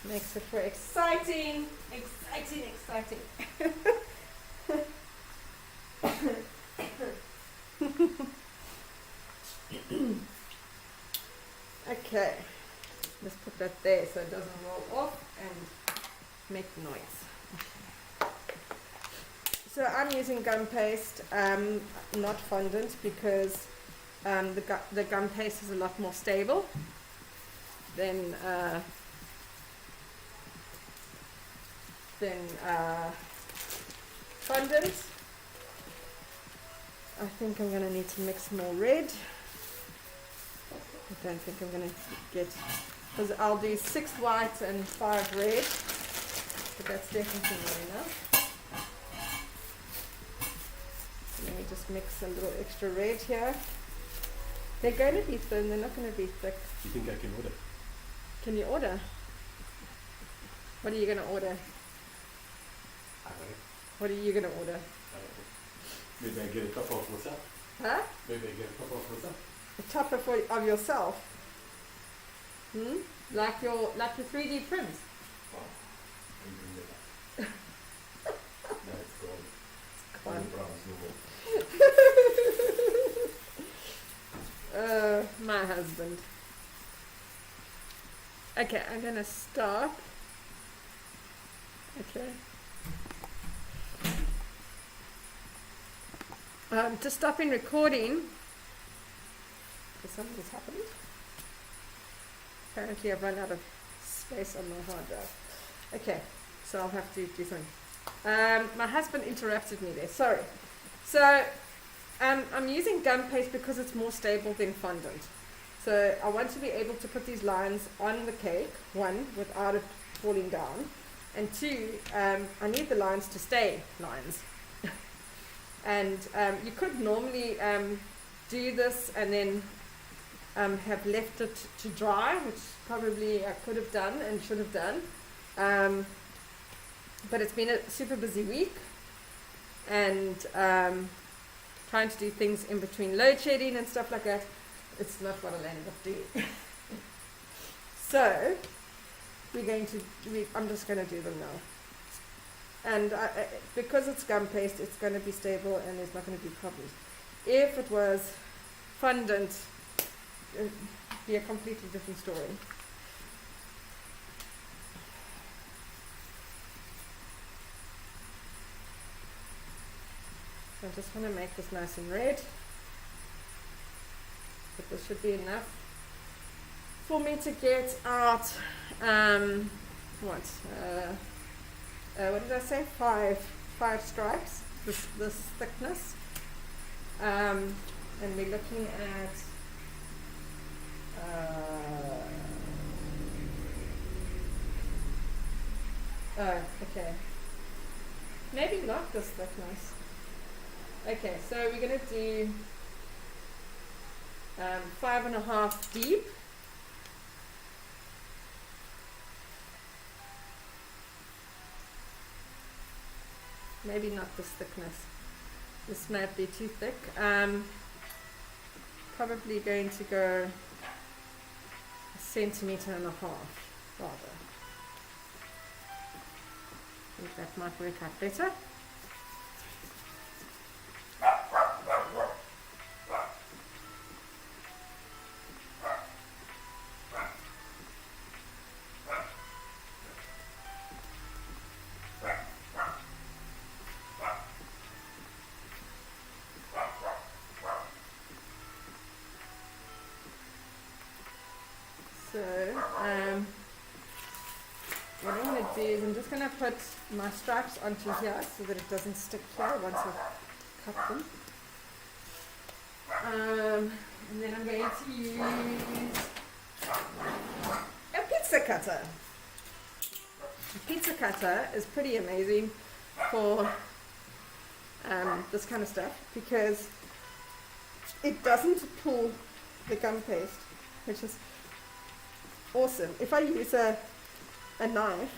Makes it for exciting. Okay, let's put that there so it doesn't roll off and make noise. So I'm using gum paste, not fondant, because the gum paste is a lot more stable than fondant. I think I'm going to need to mix more red. I don't think I'm going to get, because I'll do 6 white and 5 red, but that's definitely not enough. Let me just mix a little extra red here. They're going to be thin, they're not going to be thick. Do you think I can order? Can you order? What are you going to order? I don't know. What are you going to order? I don't know. Maybe I get a top off myself. Huh? Maybe I get a top off myself. A topper of yourself? Like your 3D prints? Oh, I'm doing that. No, it's gone. Gone. No more. My husband. Okay, I'm gonna stop. Okay. To stop in recording, because something's happened. Apparently I've run out of space on my hard drive. Okay, so I'll have to do something. My husband interrupted me there, sorry. So I'm using gum paste because it's more stable than fondant. So I want to be able to put these lines on the cake, 1, without it falling down, and 2, I need the lines to stay lines. And you could normally do this and then have left it to dry, which probably I could have done and should have done. But it's been a super busy week, and trying to do things in between load shedding and stuff like that, it's not what I'll end up doing. So I'm just going to do them now. And because it's gum paste, it's going to be stable and there's not going to be problems. If it was fondant, it would be a completely different story. So I just want to make this nice and red. But this should be enough for me to get out, what did I say? 5 stripes, this thickness. And we're looking at okay. Maybe not this thickness. Okay, so we're going to do 5.5 deep. Maybe not this thickness. This might be too thick. Probably going to go 1.5 centimeters rather. I think that might work out better. So, what I'm going to do is I'm just going to put my stripes onto here so that it doesn't stick here once I've cut them. And then I'm going to use a pizza cutter. A pizza cutter is pretty amazing for this kind of stuff because it doesn't pull the gum paste, which is awesome. If I use a knife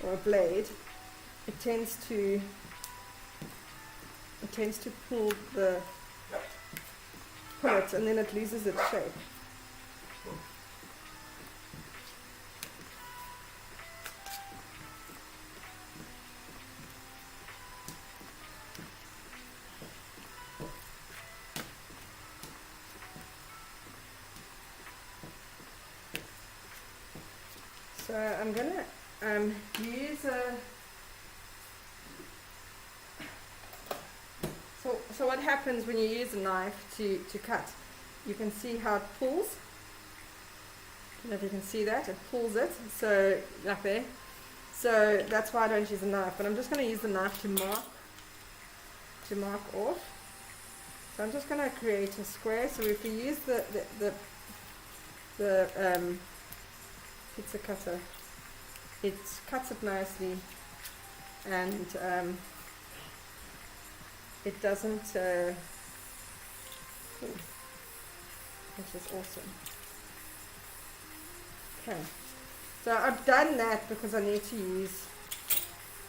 or a blade, it tends to pull it, and then it loses its shape. So I'm gonna use so what happens when you use a knife to cut? You can see how it pulls. I don't know if you can see that. It pulls it, so like there. So that's why I don't use a knife. But I'm just going to use the knife to mark off. So I'm just going to create a square. So if we use the pizza cutter, it cuts it nicely, and it doesn't, which is awesome. Okay, so I've done that because I need to use,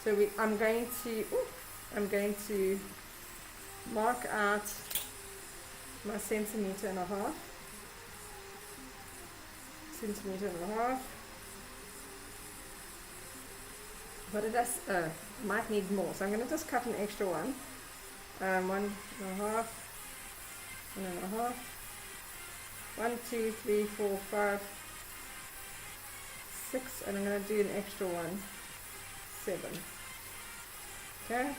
so I'm going to mark out my centimeter and a half. But it does, might need more, so I'm going to just cut an extra one. 1.5, 1.5, 1, 2, 3, 4, 5, 6, and I'm going to do an extra one, 7. Okay,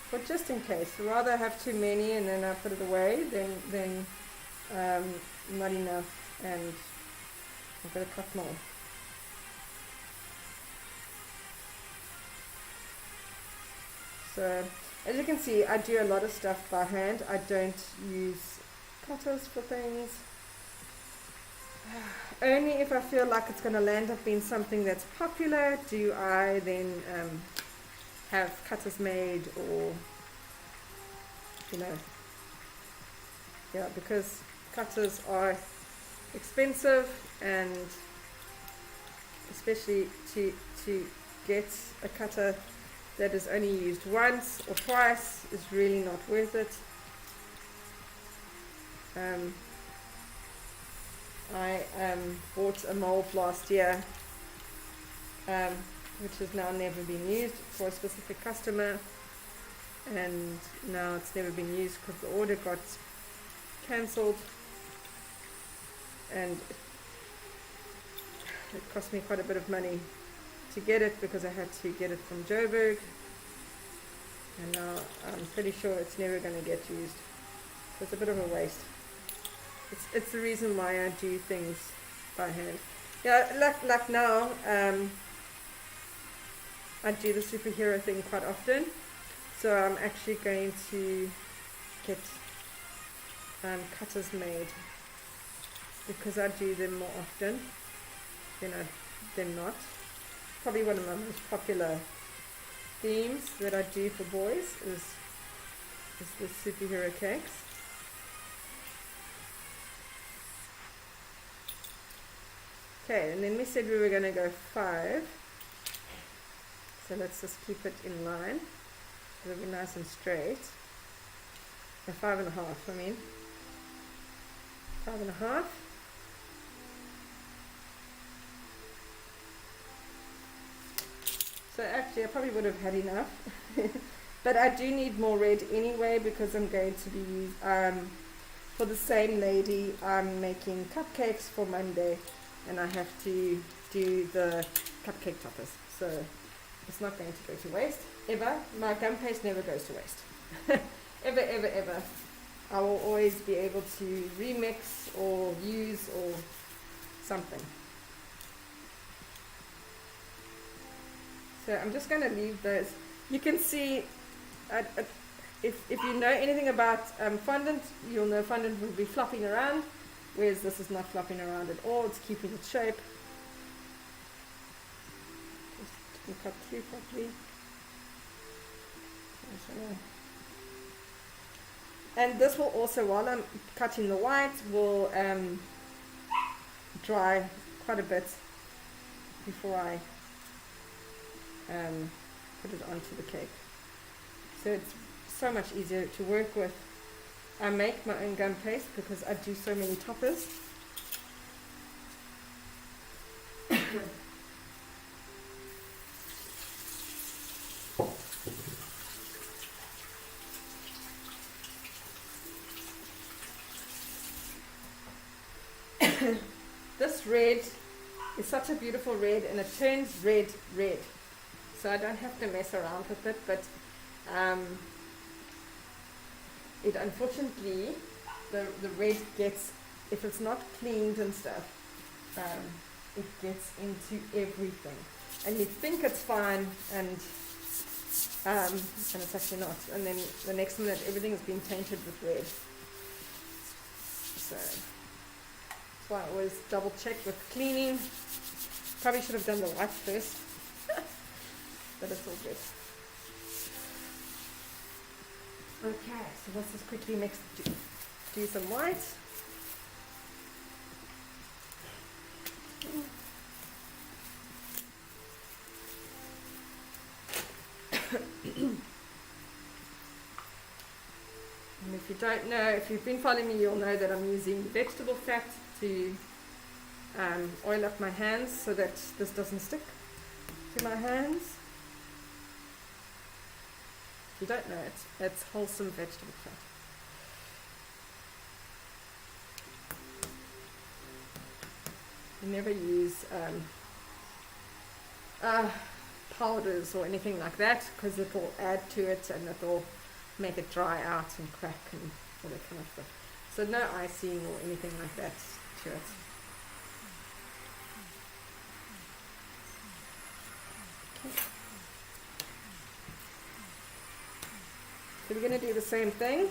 but just in case, rather have too many and then I put it away than not enough, and I'm going to cut more. So as you can see, I do a lot of stuff by hand. I don't use cutters for things. Only if I feel like it's going to land up being something that's popular do I then have cutters made, or because cutters are expensive, and especially to get a cutter that is only used once or twice is really not worth it. I bought a mold last year, which has now never been used, for a specific customer, and now it's never been used because the order got cancelled, and it cost me quite a bit of money to get it because I had to get it from Joburg, and now I'm pretty sure it's never going to get used. So it's a bit of a waste. It's the reason why I do things by hand. Yeah, like now, I do the superhero thing quite often, so I'm actually going to get cutters made because I do them more often than not. Probably one of my most popular themes that I do for boys is the superhero cakes. Okay, and then we said we were going to go 5. So let's just keep it in line. It'll be nice and straight. 5.5, I mean. 5.5. So actually I probably would have had enough. But I do need more red anyway because I'm going to be, for the same lady, I'm making cupcakes for Monday. And I have to do the cupcake toppers, so it's not going to go to waste, ever. My gum paste never goes to waste. Ever, ever, ever. I will always be able to remix or use or something. So I'm just going to leave those. You can see, if you know anything about fondant, you'll know fondant will be flopping around. Whereas this is not flopping around at all, it's keeping its shape. Just cut through properly. And this will also, while I'm cutting the white, will dry quite a bit before I put it onto the cake. So it's so much easier to work with. I make my own gum paste because I do so many toppers. This red is such a beautiful red, and it turns red. So I don't have to mess around with it, but it unfortunately, the red gets, if it's not cleaned and stuff, it gets into everything. And you think it's fine, and it's actually not. And then the next minute, everything has been tainted with red. So that's why I always double check with cleaning. Probably should have done the white first, but it's all good. Okay, so let's just quickly mix, do some white. And if you don't know, if you've been following me, you'll know that I'm using vegetable fat to oil up my hands so that this doesn't stick to my hands. If you don't know it, it's wholesome vegetable fat. You never use powders or anything like that, because it will add to it and it will make it dry out and crack and all that kind of stuff. So no icing or anything like that to it. Okay. So we're going to do the same thing.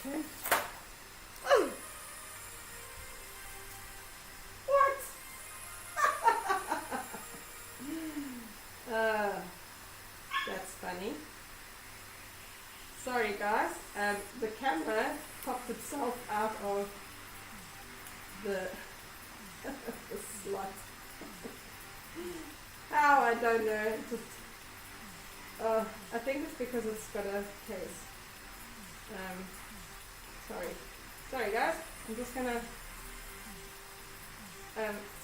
Okay. Oh. What? That's funny. Sorry guys, the camera popped itself out of the, the slot. How? I don't know. Just, I think it's because it's got a case. Sorry guys, I'm just gonna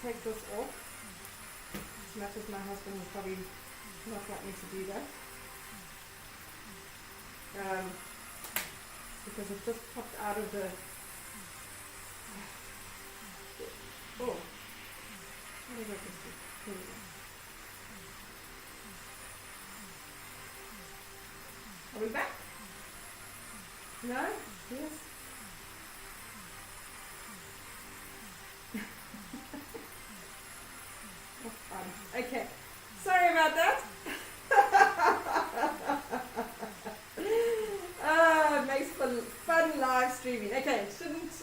take this off, as much as my husband will probably not want me to do that, because it just popped out of the, oh, how did I just do? Here we go. Are we back? No? Yes? Okay, sorry about that. It makes for fun live streaming. Okay, shouldn't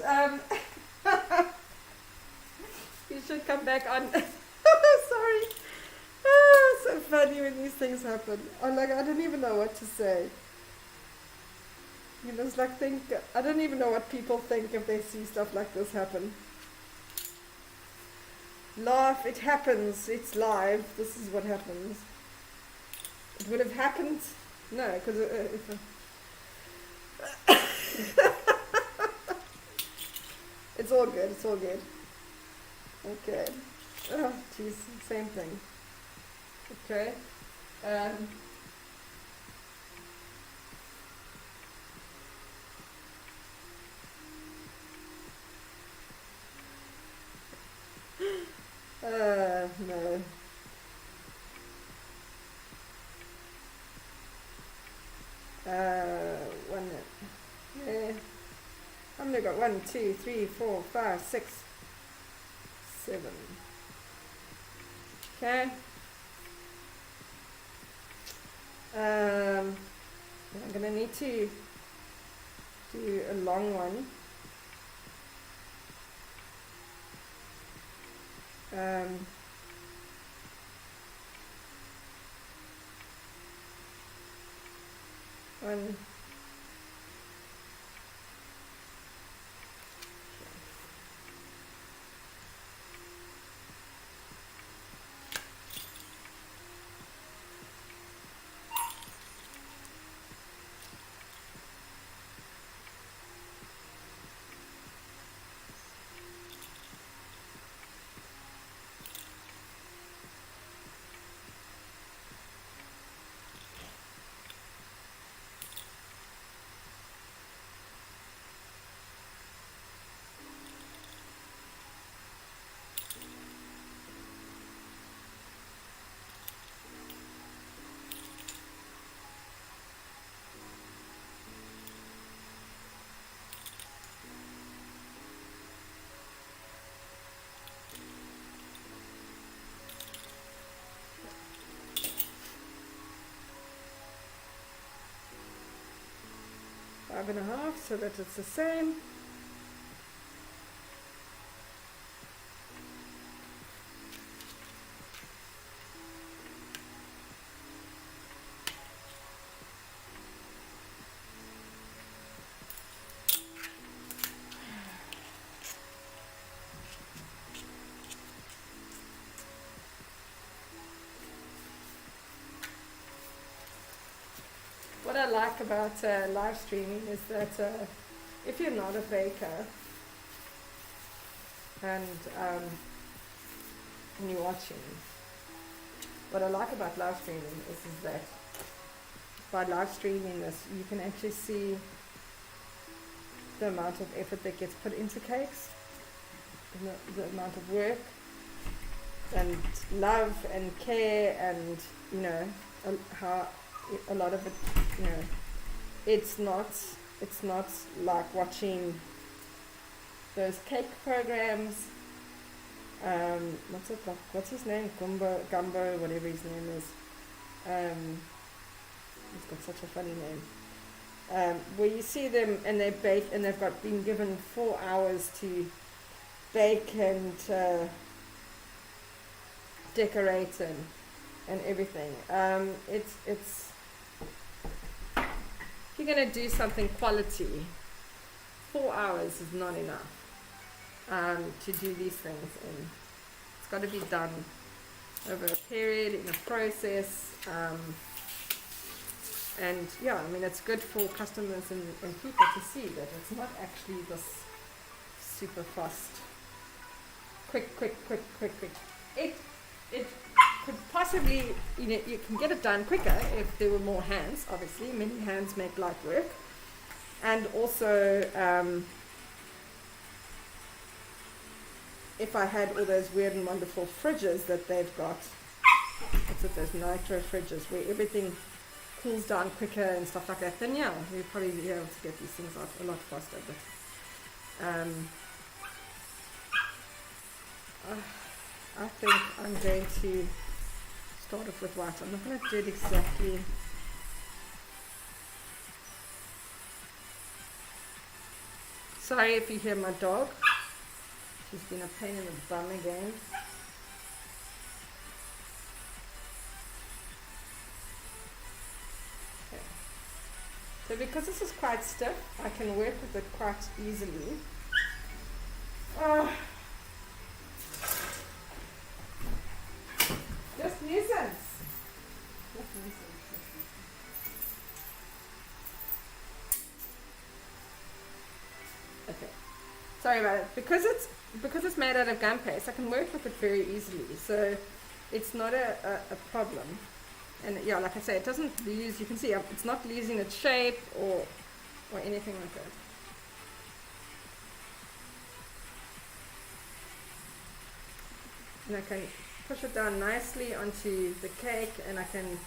you should come back on. Sorry. So funny when these things happen. I don't even know what to say. You just think, I don't even know what people think if they see stuff like this happen. Laugh, it happens, it's live, this is what happens. It would have happened, no, because it's all good, it's all good. Okay, oh jeez, same thing. Okay, no. One, yeah. I've only got 1, 2, 3, 4, 5, 6, 7. Okay. I'm gonna need to do a long one. One. 5.5 so that it's the same. What I like about live streaming is that if you're not a baker and you're watching, what I like about live streaming is that by live streaming this, you can actually see the amount of effort that gets put into cakes, the amount of work and love and care, and you know how a lot of it, you know, it's not like watching those cake programs. What's his name? Gumbo, whatever his name is. He's got such a funny name. Where you see them and they bake and they've been given 4 hours to bake and decorate and everything. It's if you're going to do something quality, 4 hours is not enough to do these things, and it's got to be done over a period, in a process, and yeah, I mean it's good for customers and people to see that it's not actually this super fast, quick. It could possibly, you know, you can get it done quicker if there were more hands. Obviously, many hands make light work, and also if I had all those weird and wonderful fridges that they've got, what's it, those nitro fridges where everything cools down quicker and stuff like that, then yeah, we'd probably be able to get these things out a lot faster. But I think I'm going to start off with white. I'm not going to do it exactly. Sorry if you hear my dog. She's been a pain in the bum again. Okay. So because this is quite stiff, I can work with it quite easily. Just nuisance. Okay. Sorry about it. Because it's made out of gum paste, I can work with it very easily. So it's not a problem. And yeah, like I say, it doesn't lose. You can see it's not losing its shape or anything like that. And I can push it down nicely onto the cake, and I can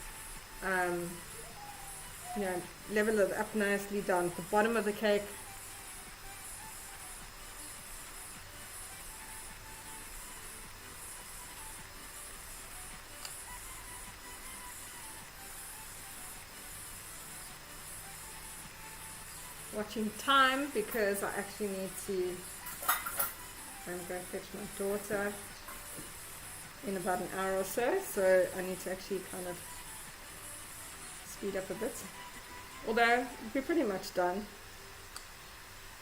you know, level it up nicely down at the bottom of the cake. Watching time because I actually need to go fetch my daughter in about an hour or so, so I need to actually kind of speed up a bit. Although we're pretty much done.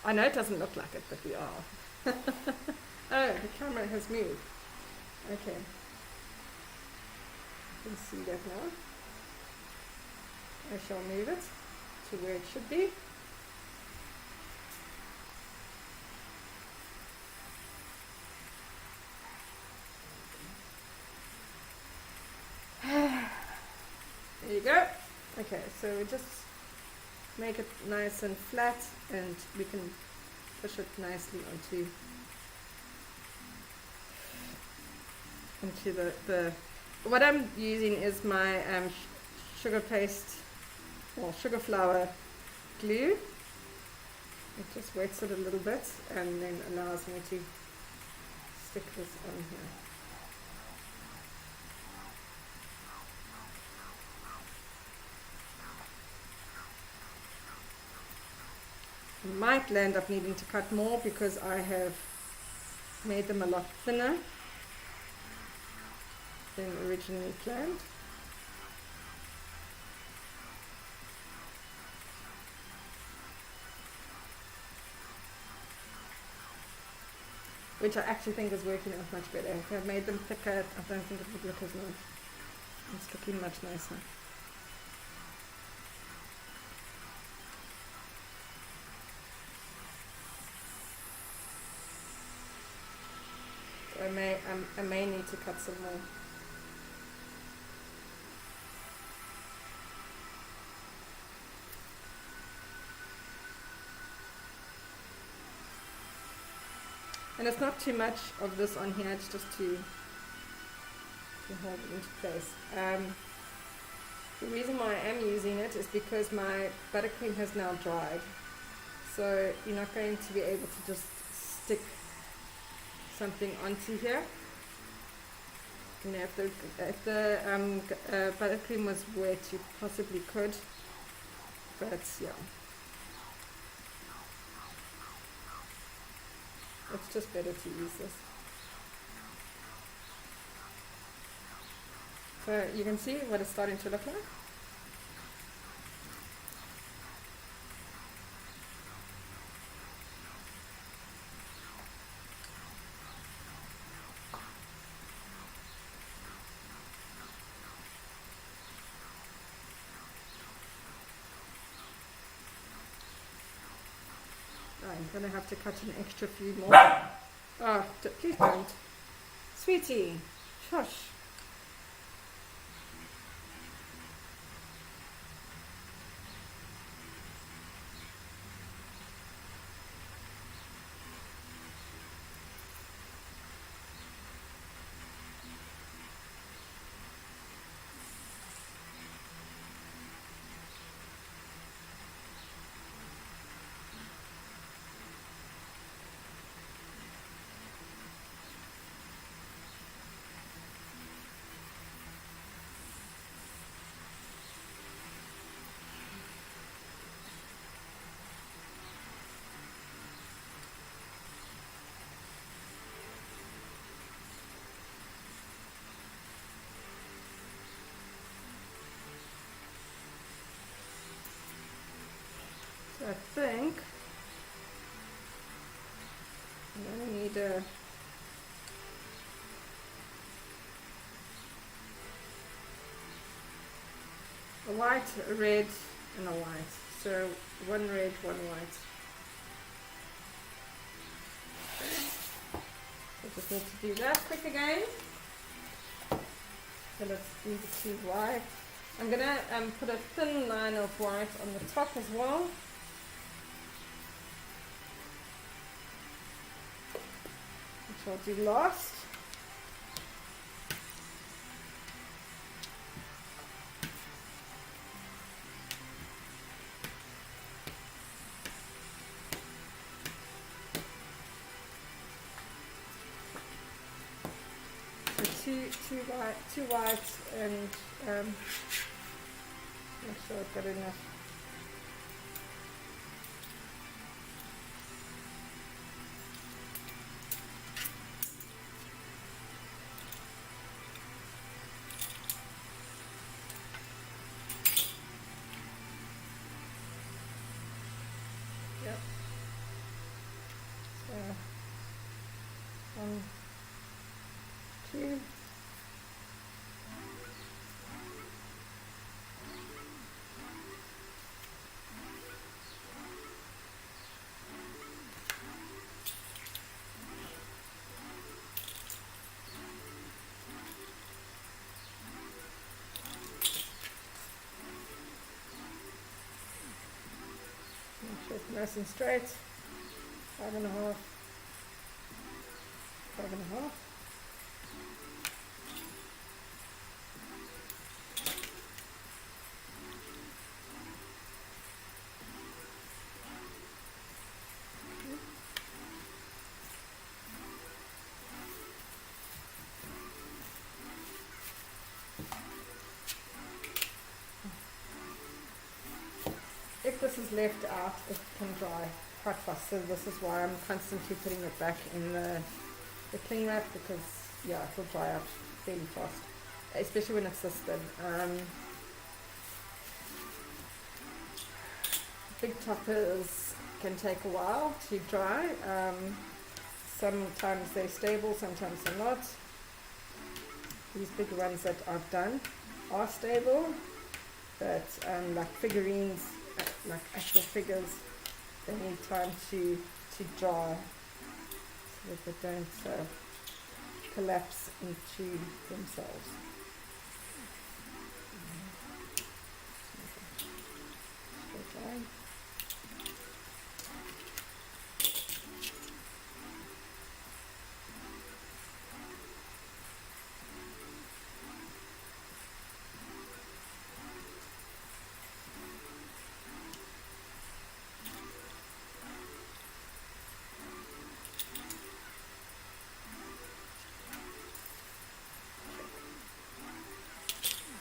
I know it doesn't look like it, but we are. Oh, the camera has moved. Okay. You can see that now. I shall move it to where it should be. There you go. Okay, so we just make it nice and flat, and we can push it nicely onto the what I'm using is my sugar paste or sugar flour glue. It just wets it a little bit and then allows me to stick this on here. I might end up needing to cut more because I have made them a lot thinner than originally planned. Which I actually think is working out much better. If I made them thicker, I don't think it would look as nice. It's looking much nicer. So I may need to cut some more. And it's not too much of this on here, it's just to hold it into place. The reason why I am using it is because my buttercream has now dried. So you're not going to be able to just stick something onto here. You know, if the buttercream was wet, you possibly could, but yeah. It's just better to use this. So you can see what it's starting to look like. I'm going to have to cut an extra few more. Oh, please don't. Sweetie, shush. I think I'm going to need a white, a red, and a white. So one red, one white. I just need to do that quick again. So let's do the two white. I'm going to put a thin line of white on the top as well. Which I'll do last. So two whites and make sure I've got enough. Yep. So 1, 2. Nice and straight. 5.5. 5.5. If this is left out, it can dry. quite fast. So this is why I'm constantly putting it back in the cling wrap, because yeah, it will dry out fairly fast, especially when it's this thin. Big toppers can take a while to dry. Sometimes they're stable, sometimes they're not. These big ones that I've done are stable, but like figurines, like actual figures, they need time to dry so that they don't collapse into themselves. Straight line.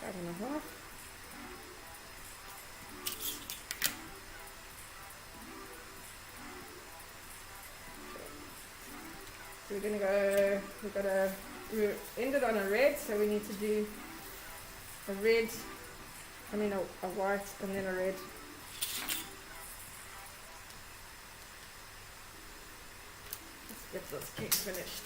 And a half. So we're end it on a red, so we need to do a white and then a red. Let's get this cake finished.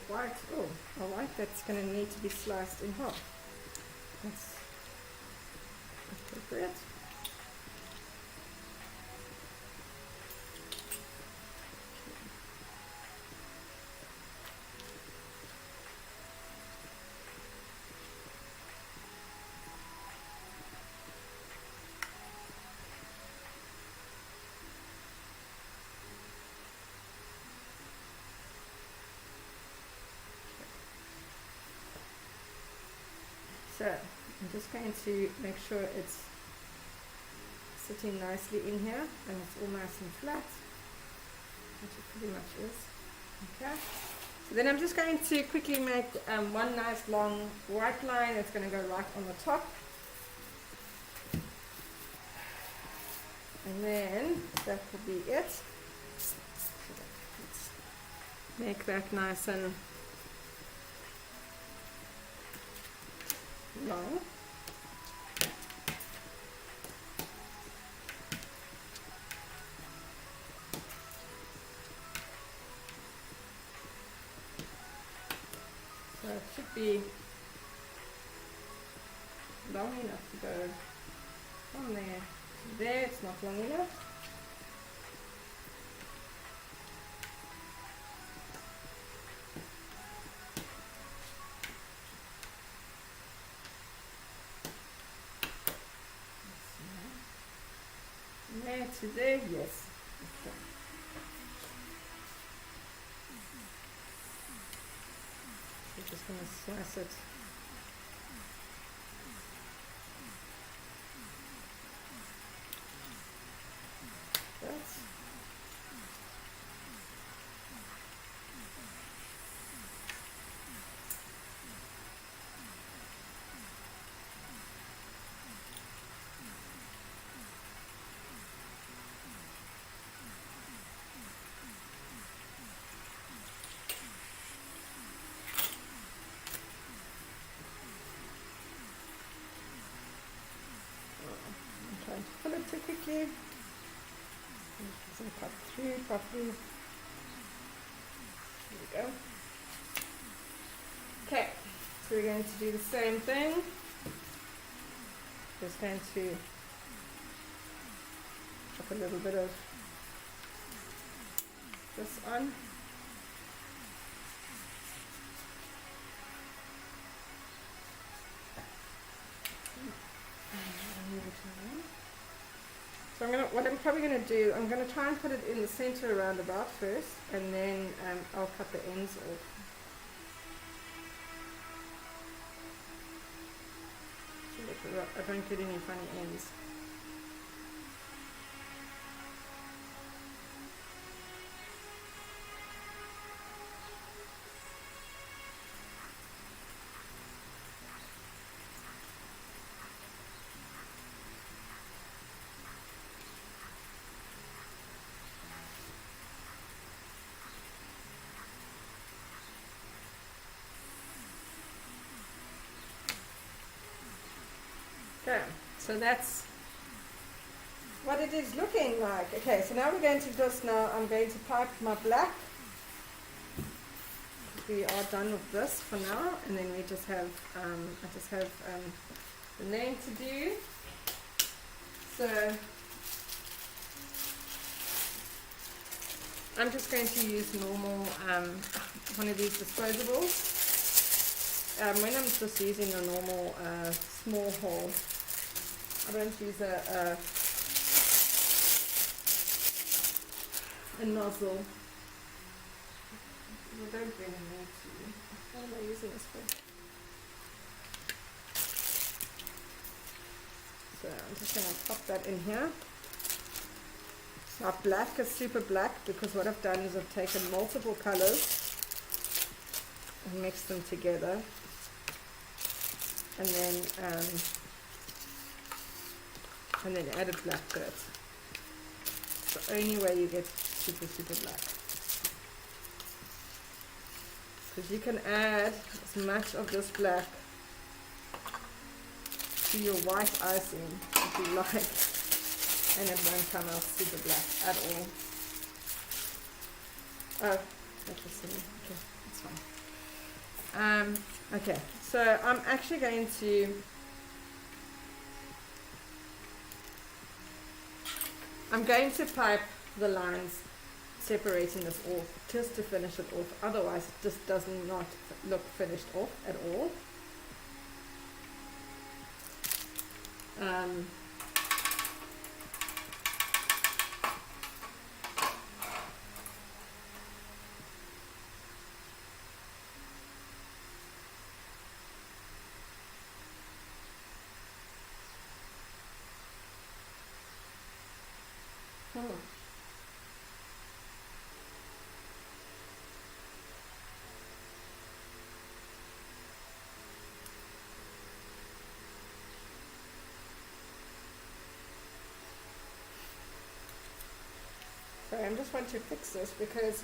White, a white that's going to need to be sliced in half. That's appropriate. So I'm just going to make sure it's sitting nicely in here and it's all nice and flat, which it pretty much is. Okay. So then I'm just going to quickly make one nice long white line that's going to go right on the top. And then that will be it. So let's make that nice and long. So it should be long enough to go from there to there. It's not long enough. There to there, yes. Okay. So just going to slice it. That's pull it too quickly. It doesn't cut through properly. There we go. Okay, so we're going to do the same thing. Just going to put a little bit of this on. what I'm probably gonna do, I'm gonna try and put it in the center roundabout first, and then I'll cut the ends off. So that I don't get any funny ends. Okay, so that's what it is looking like. Okay, so now we're going to I'm going to pipe my black. We are done with this for now, and then we just have, I just have the name to do. So I'm just going to use normal, one of these disposables. When I'm just using a normal small hole, I don't use a nozzle. I don't really need to. What am I using this for? So I'm just going to pop that in here. My black is super black because what I've done is I've taken multiple colors and mixed them together. And then added black to it. It's the only way you get super, super black. Because you can add as much of this black to your white icing if you like, and it won't come out super black at all. Oh, that was silly. Okay, that's fine. Okay, so I'm actually going to pipe the lines separating this off just to finish it off, otherwise it just does not look finished off at all. So I just want to fix this because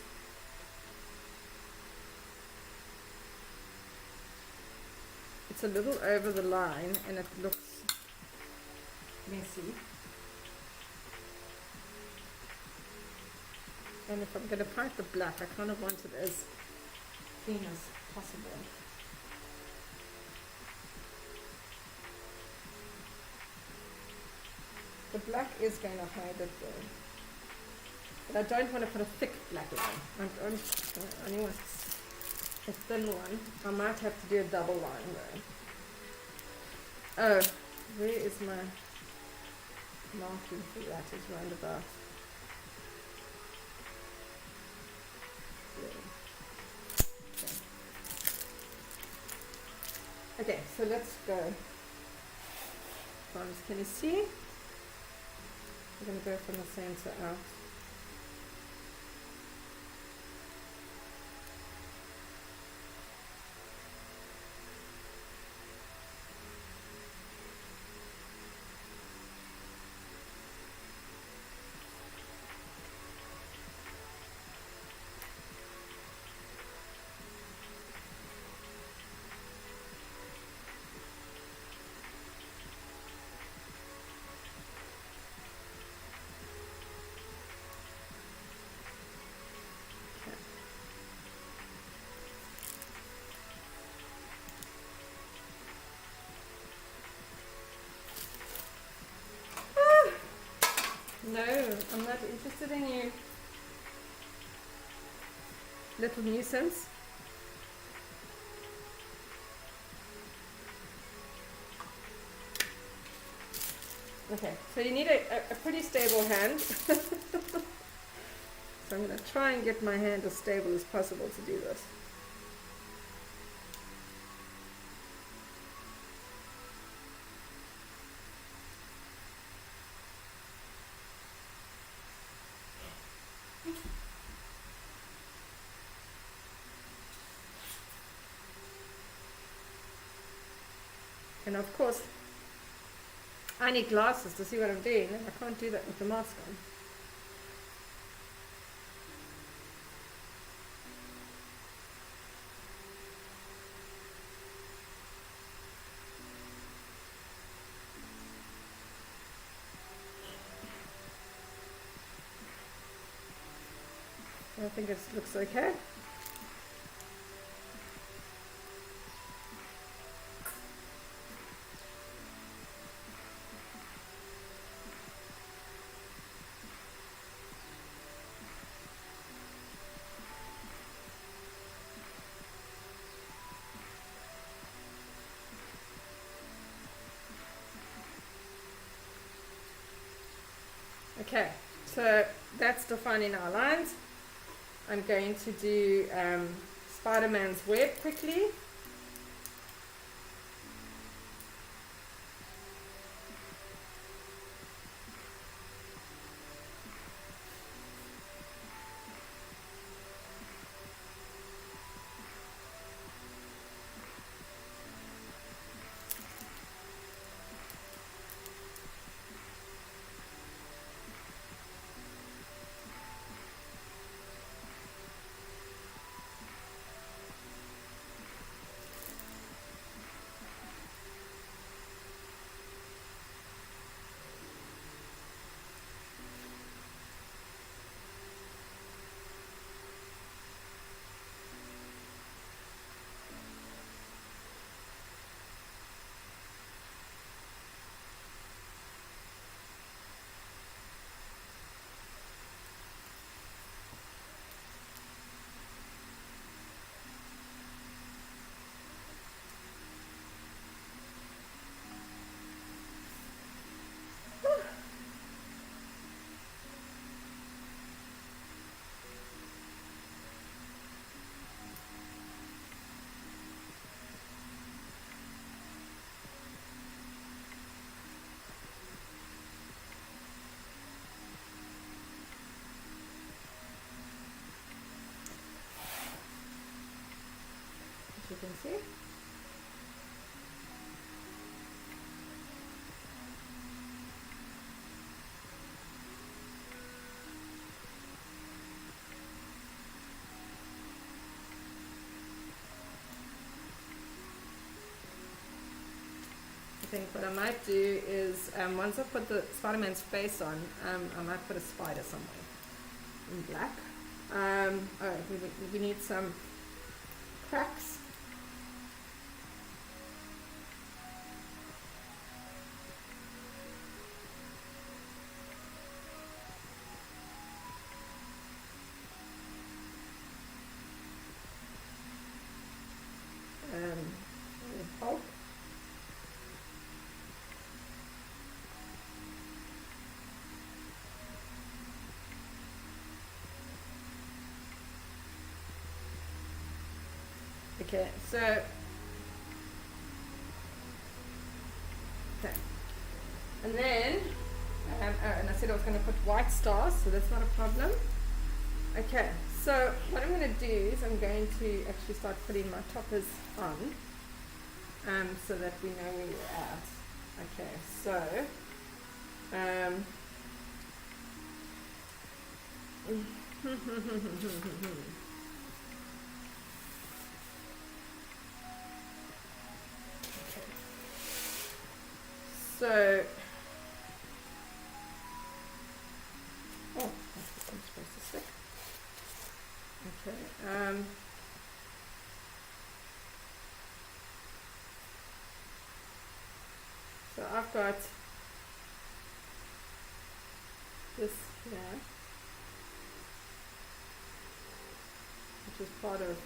it's a little over the line and it looks messy. And if I'm going to pipe the black, I kind of want it as clean as possible. The black is going to hide it though. But I don't want to put a thick black line. I only want a thin one. I might have to do a double line though. Oh, where is my marking for that? Is roundabout. Okay, so let's go. Can you see? We're going to go from the center out. No, I'm not interested in you. Little nuisance. Okay, so you need a pretty stable hand. So I'm going to try and get my hand as stable as possible to do this. And of course, I need glasses to see what I'm doing, and I can't do that with the mask on. I think it looks okay. Okay, so that's defining our lines. I'm going to do Spider-Man's web quickly. As you can see. I think what I might do is once I put the Spider-Man's face on, I might put a spider somewhere in black. Alright, we need some cracks. Pulp. Okay, so okay, and then and I said I was going to put white stars, so that's not a problem. Okay, so what I'm going to do is I'm going to actually start putting my toppers on, so that we know where we're at. Okay, so so, oh, I'm supposed to stick. Okay, so I've got this here, which is part of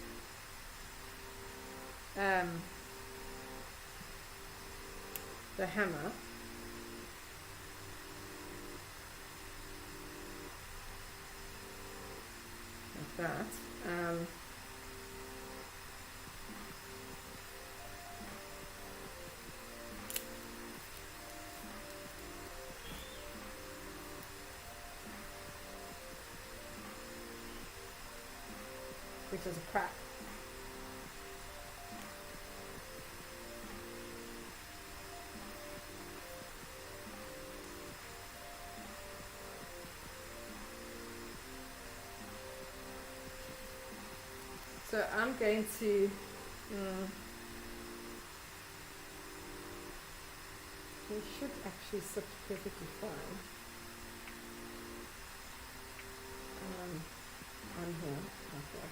the hammer. that. Which is a crack. So I'm going to it should actually sit perfectly fine on here like that.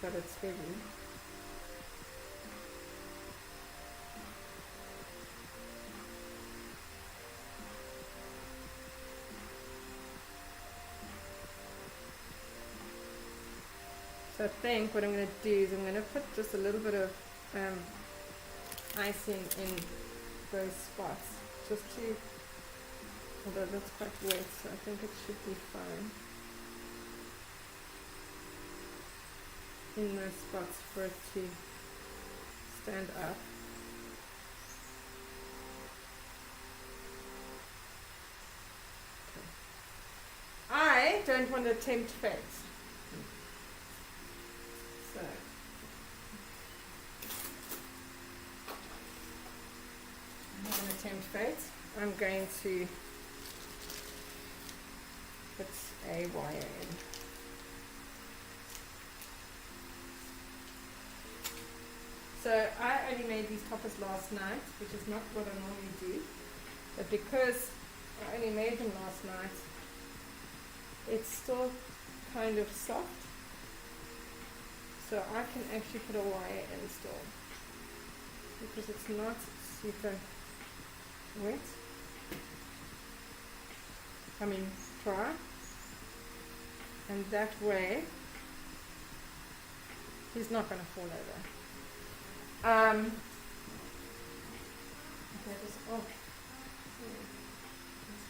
But it's heavy. So I think what I'm going to do is I'm going to put just a little bit of icing in those spots, just to, although that's quite wet, so I think it should be fine in those spots for it to stand up. Okay. I don't want to tempt fate. So I'm not going to tempt fate. I'm going to put a wire in. So I only made these toppers last night, which is not what I normally do. But because I only made them last night, it's still kind of soft. So I can actually put a wire in still, because it's not super wet. I mean dry. And that way he's not going to fall over. Okay, just, let's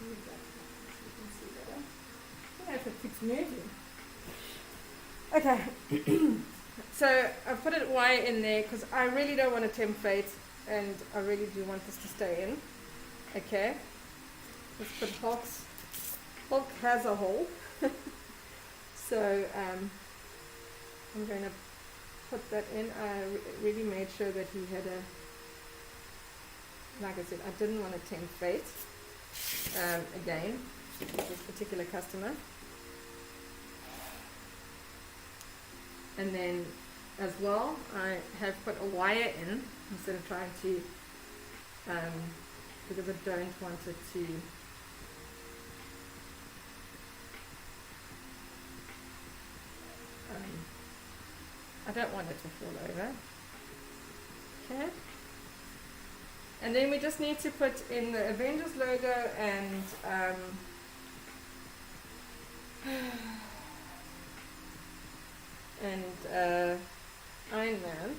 move that so you can see better. I don't know if it keeps moving. Okay, so I put a wire in there because I really don't want to tempt fate, and I really do want this to stay in. Okay, let's put Hulk has a hole. So I'm going to put that in. I really made sure that he had a, like I said, I didn't want to tempt fate again with this particular customer. And then as well, I have put a wire in instead of trying to, because I don't want it to I don't want it to fall over. Okay. And then we just need to put in the Avengers logo and Iron Man,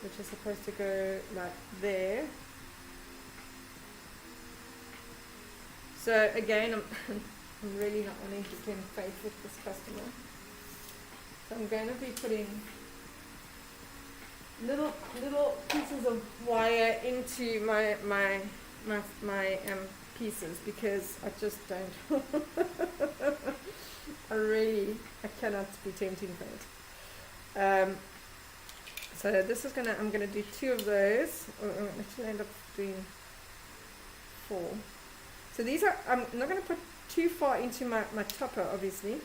which is supposed to go like there. So again, I'm really not wanting to tempt fate with this customer. So I'm going to be putting little pieces of wire into my pieces, because I just don't. I cannot be tempting fate. So this is I'm gonna do 2 of those. I'm actually end up doing 4. So these are, I'm not going to put too far into my topper, obviously,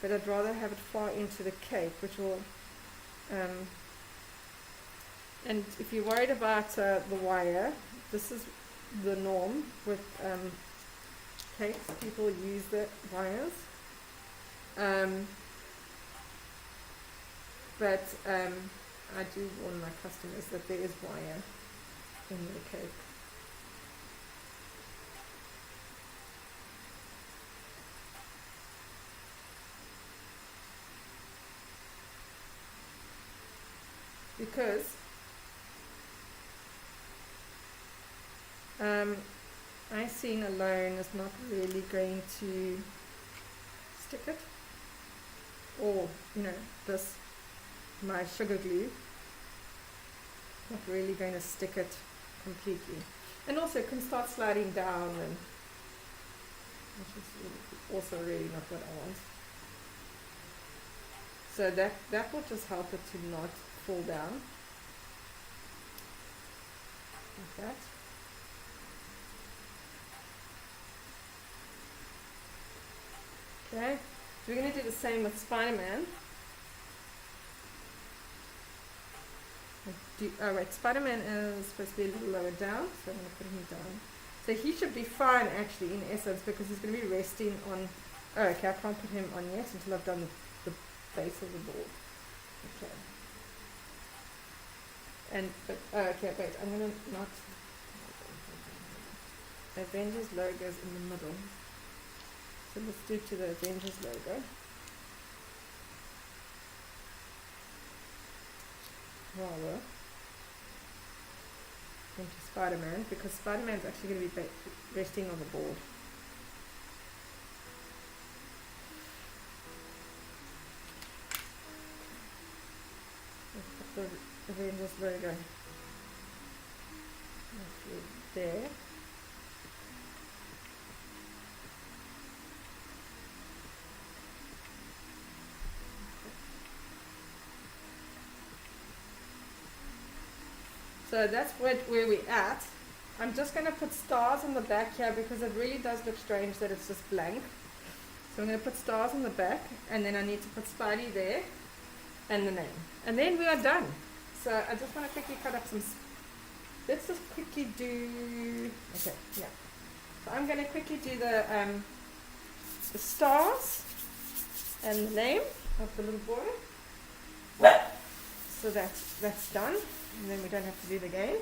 but I'd rather have it far into the cake, which will, and if you're worried about the wire, this is the norm with cakes. People use the wires, but I do warn my customers that there is wire in the cake. Because icing alone is not really going to stick it, or this, my sugar glue, not really going to stick it completely, and also it can start sliding down, and which is also really not what I want. So that will just help it to not fall down like that. Okay, so we're going to do the same with Spiderman. Oh wait, Spiderman is supposed to be a little lower down, so I'm going to put him down. So he should be fine actually in essence, because he's going to be resting on, oh okay, I can't put him on yet until I've done the base of the board. Okay. And, okay, wait, I'm going to not, Avengers Logo is in the middle. So let's do to the Avengers logo. Rather than to Spider-Man, because Spider-Man's actually going to be resting on the board. Let's put the Avengers logo there. So that's where we're at. I'm just going to put stars on the back here because it really does look strange that it's just blank. So I'm going to put stars on the back, and then I need to put Spidey there and the name. And then we are done. So I just want to quickly cut up some, let's just quickly do, okay, yeah. So I'm going to quickly do the stars and the name of the little boy. So that's done. And then we don't have to do it again.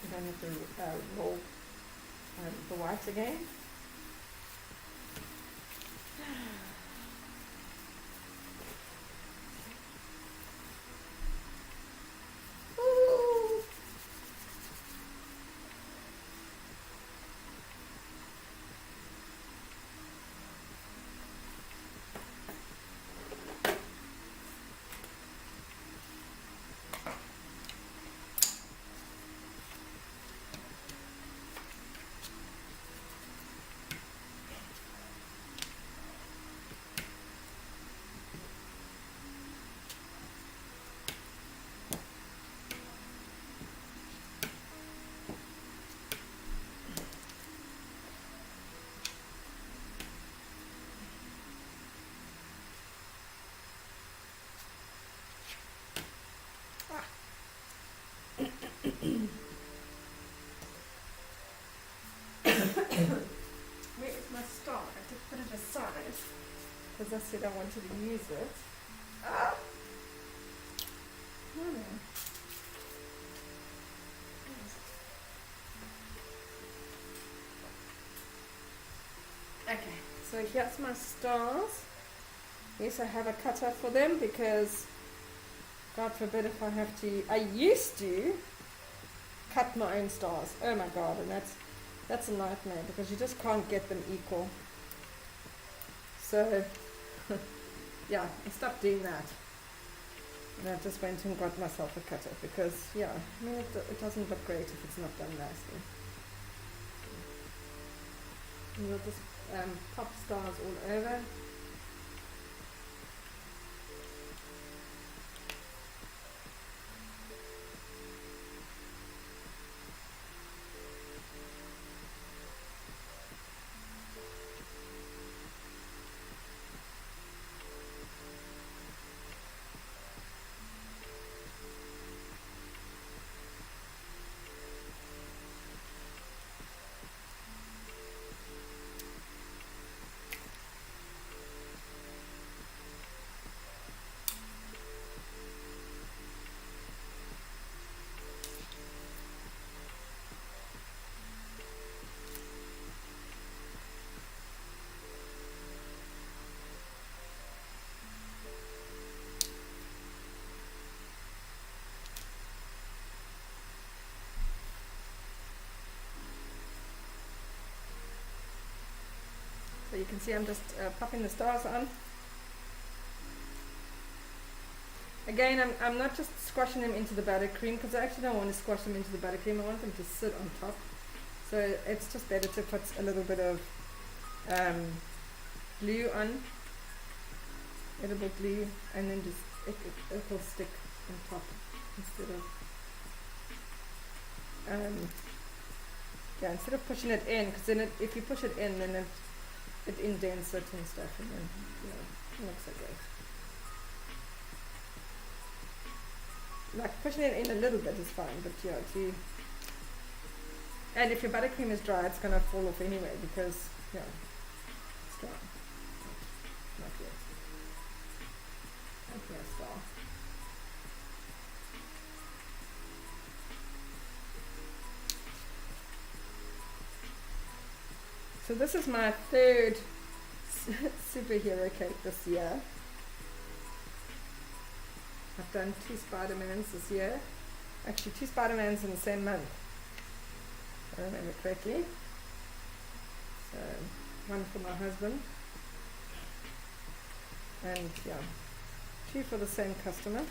We don't have to roll the white again. Ooh. Where is my star? I did put it aside because I said I wanted to use it. Ah! Okay, so here's my stars. Yes, I have a cutter for them because God forbid if I have to. I used to cut my own stars. Oh my God, and that's a nightmare because you just can't get them equal. So yeah, I stopped doing that. And I just went and got myself a cutter because yeah, I mean it doesn't look great if it's not done nicely. And we'll just pop stars all over. you can see I'm just popping the stars on. Again, I'm not just squashing them into the buttercream, because I actually don't want to squash them into the buttercream. I want them to sit on top. So it's just better to put a little bit of glue on, edible glue, and then just it will stick on top instead of pushing it in, because then if you push it in, then it indents it and stuff, and then it looks so great. Like pushing it in a little bit is fine, but and if your buttercream is dry, it's gonna fall off anyway, because it's dry. Not yet. Okay, star. So this is my third superhero cake this year. I've done 2 Spidermans this year. Actually, 2 Spidermans in the same month, if I remember correctly. So, one for my husband. And 2 for the same customer.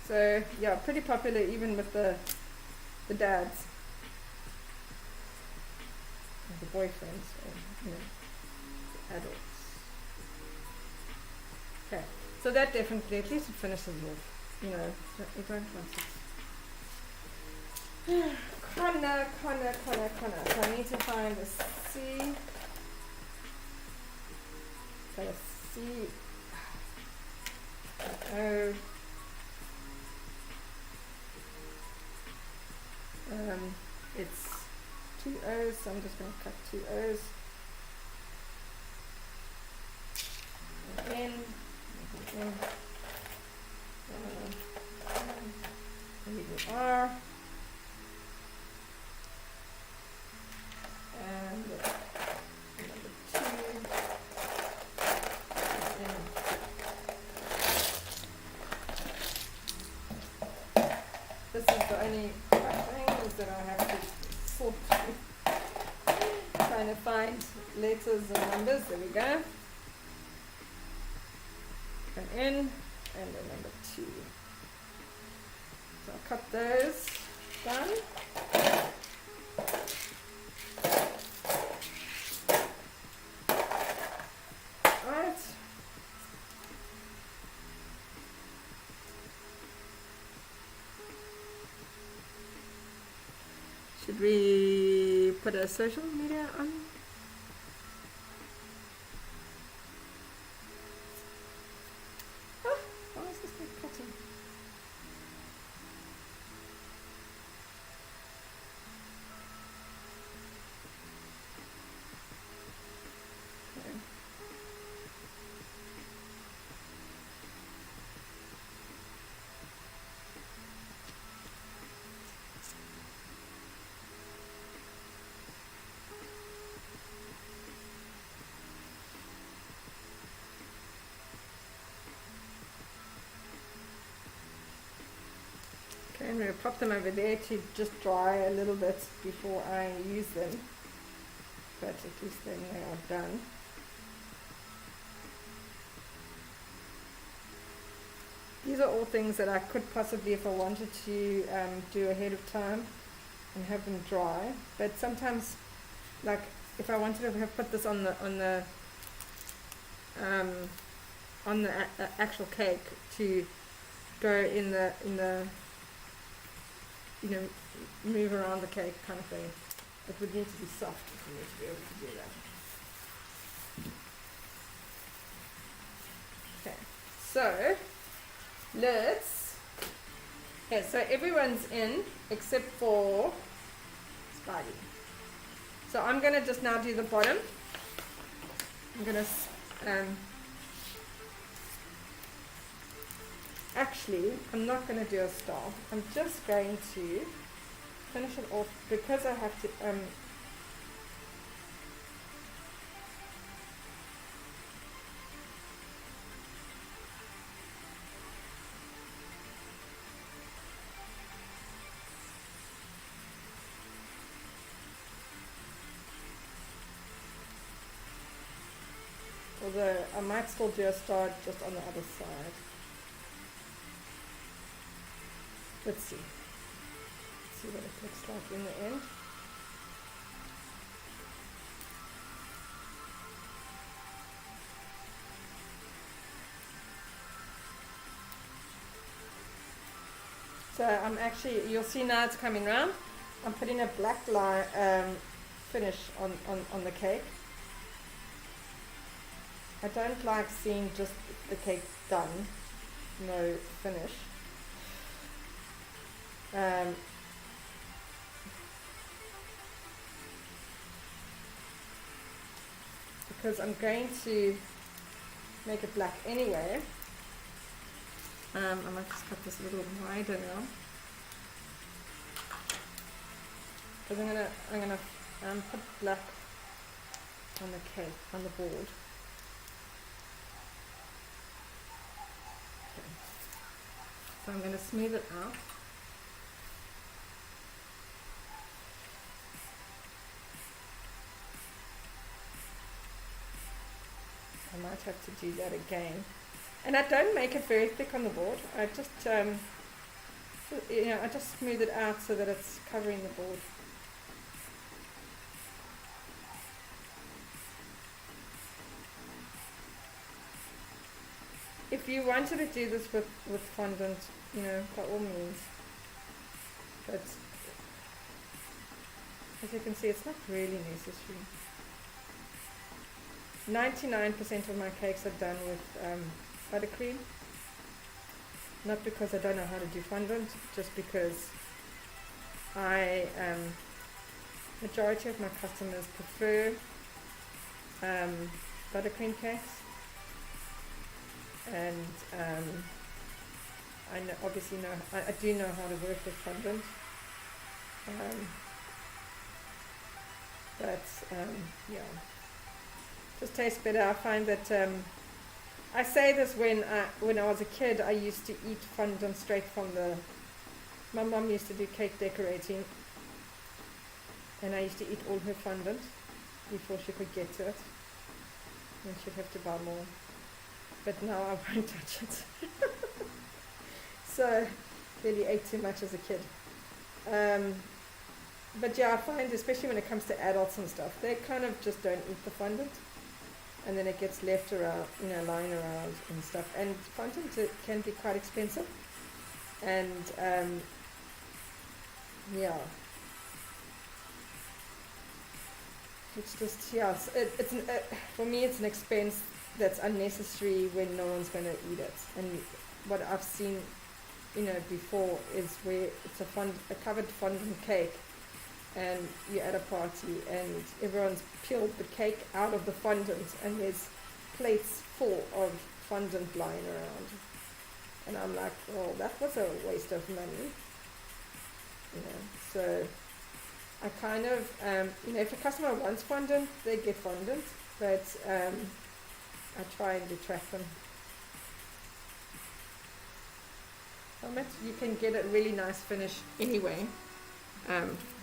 So, pretty popular even with the dads. Or the boyfriends, or, adults. Okay, so that definitely, at least it finishes off. You don't want it. Connor. So I need to find a C. So a C. O. It's 2 O's, so I'm just going to cut 2 O's. N, R, and number 2, N. This is the only thing is that I have to sort through, trying to find letters and numbers. There we go. An N and a number 2. So I'll cut those down. Alright. Should we put a social media on? I'm going to pop them over there to just dry a little bit before I use them, but at least then they are done. These are all things that I could possibly, if I wanted to, do ahead of time and have them dry. But sometimes, like if I wanted to have put this on the actual cake to go in the move around the cake kind of thing, it would need to be soft for me to be able to do that. Okay, so so everyone's in except for Spidey. So I'm going to just now do the bottom. I'm going to actually, I'm not going to do a star. I'm just going to finish it off because I have to although I might still do a star just on the other side. Let's see. Let's see what it looks like in the end. So I'm actually, you'll see now it's coming round. I'm putting a black line finish on the cake. I don't like seeing just the cake done, no finish. Because I'm going to make it black anyway. I might just cut this a little wider now. Because I'm gonna put black on the cake, on the board. Okay. So I'm gonna smooth it out. I might have to do that again. And I don't make it very thick on the board. I just, I just smooth it out so that it's covering the board. If you wanted to do this with fondant, by all means. But as you can see, it's not really necessary. 99% of my cakes are done with buttercream. Not because I don't know how to do fondant, just because majority of my customers prefer buttercream cakes, and I do know how to work with fondant, yeah, just tastes better. I find that I say this when I was a kid, I used to eat fondant straight from my mom used to do cake decorating, and I used to eat all her fondant before she could get to it, and she'd have to buy more. But now I won't touch it. So, clearly ate too much as a kid. But yeah, I find, especially when it comes to adults and stuff, they kind of just don't eat the fondant. And then it gets left around, lying around and stuff. And fondant can be quite expensive. And, yeah. It's just, for me, it's an expense that's unnecessary when no one's going to eat it. And what I've seen, before is where it's a covered fondant cake, and you're at a party and everyone's peeled the cake out of the fondant and there's plates full of fondant lying around. And I'm like, well, that was a waste of money. So I kind of, if a customer wants fondant, they get fondant, but I try and detract them from it. You can get a really nice finish anyway.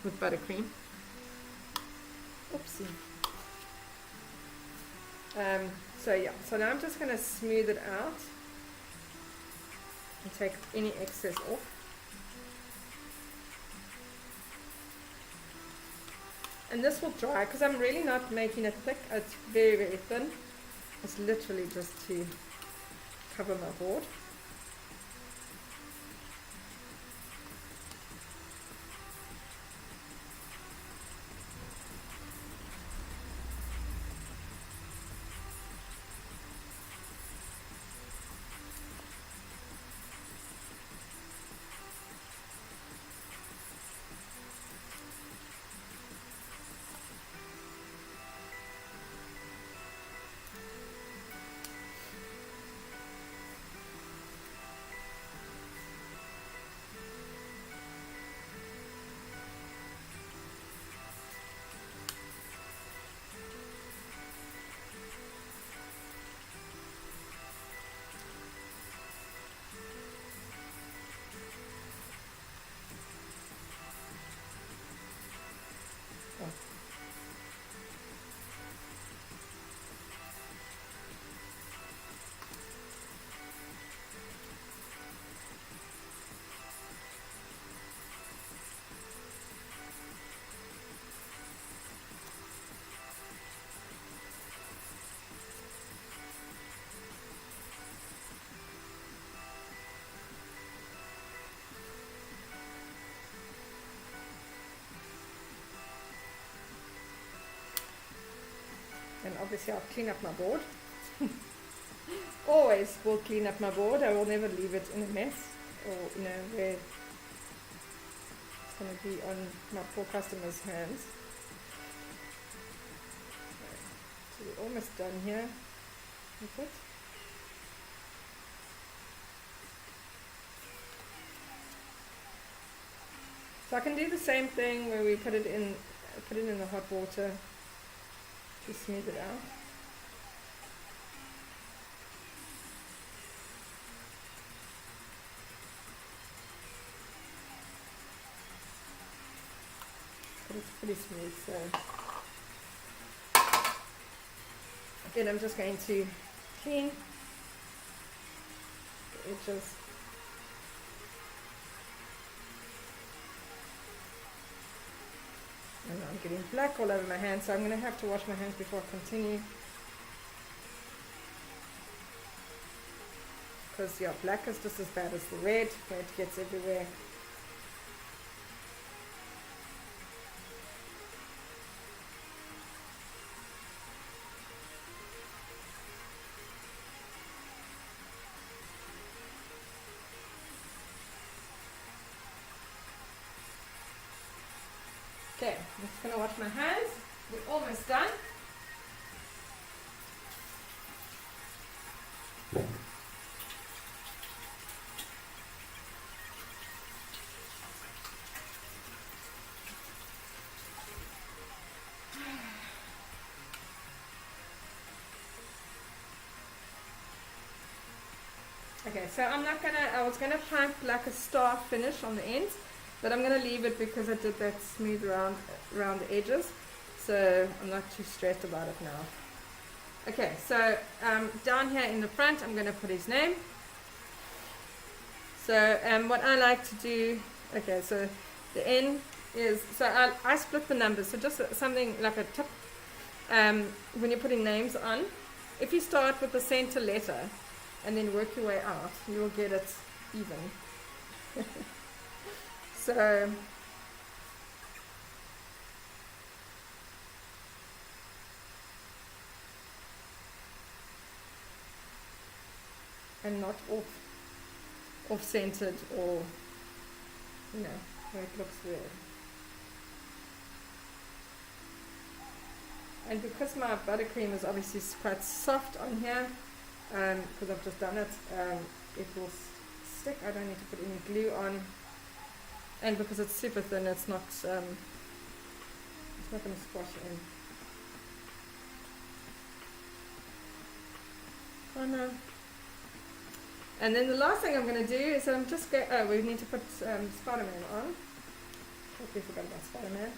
With buttercream. Oopsie. So now I'm just going to smooth it out and take any excess off. And this will dry because I'm really not making it thick. It's very, very thin. It's literally just to cover my board. And obviously I'll clean up my board. Always will clean up my board. I will never leave it in a mess or where it's going to be on my poor customer's hands. So we're almost done here with it. So I can do the same thing where we put it in the hot water to smooth it out. But it's pretty smooth, so again I'm just going to clean the edges. And I'm getting black all over my hands, so I'm going to have to wash my hands before I continue. Because yeah, black is just as bad as the red, where it gets everywhere. Okay, I'm just going to wash my hands. We're almost done. Okay, so I was gonna paint like a star finish on the ends, but I'm gonna leave it because I did that smooth around the edges, so I'm not too stressed about it now. Okay, so down here in the front I'm gonna put his name. So what I like to do, okay, so the N is, so I split the numbers, so just something like a tip. When you're putting names on, if you start with the center letter and then work your way out, you'll get it even. So and not off-centered or where it looks weird. And because my buttercream is obviously quite soft on here, because I've just done it, it will stick. I don't need to put any glue on, and because it's super thin, it's not going to squash in. Oh no. And then the last thing I'm going to do is I'm just going. Oh, we need to put Spiderman on. Totally forgot about Spiderman.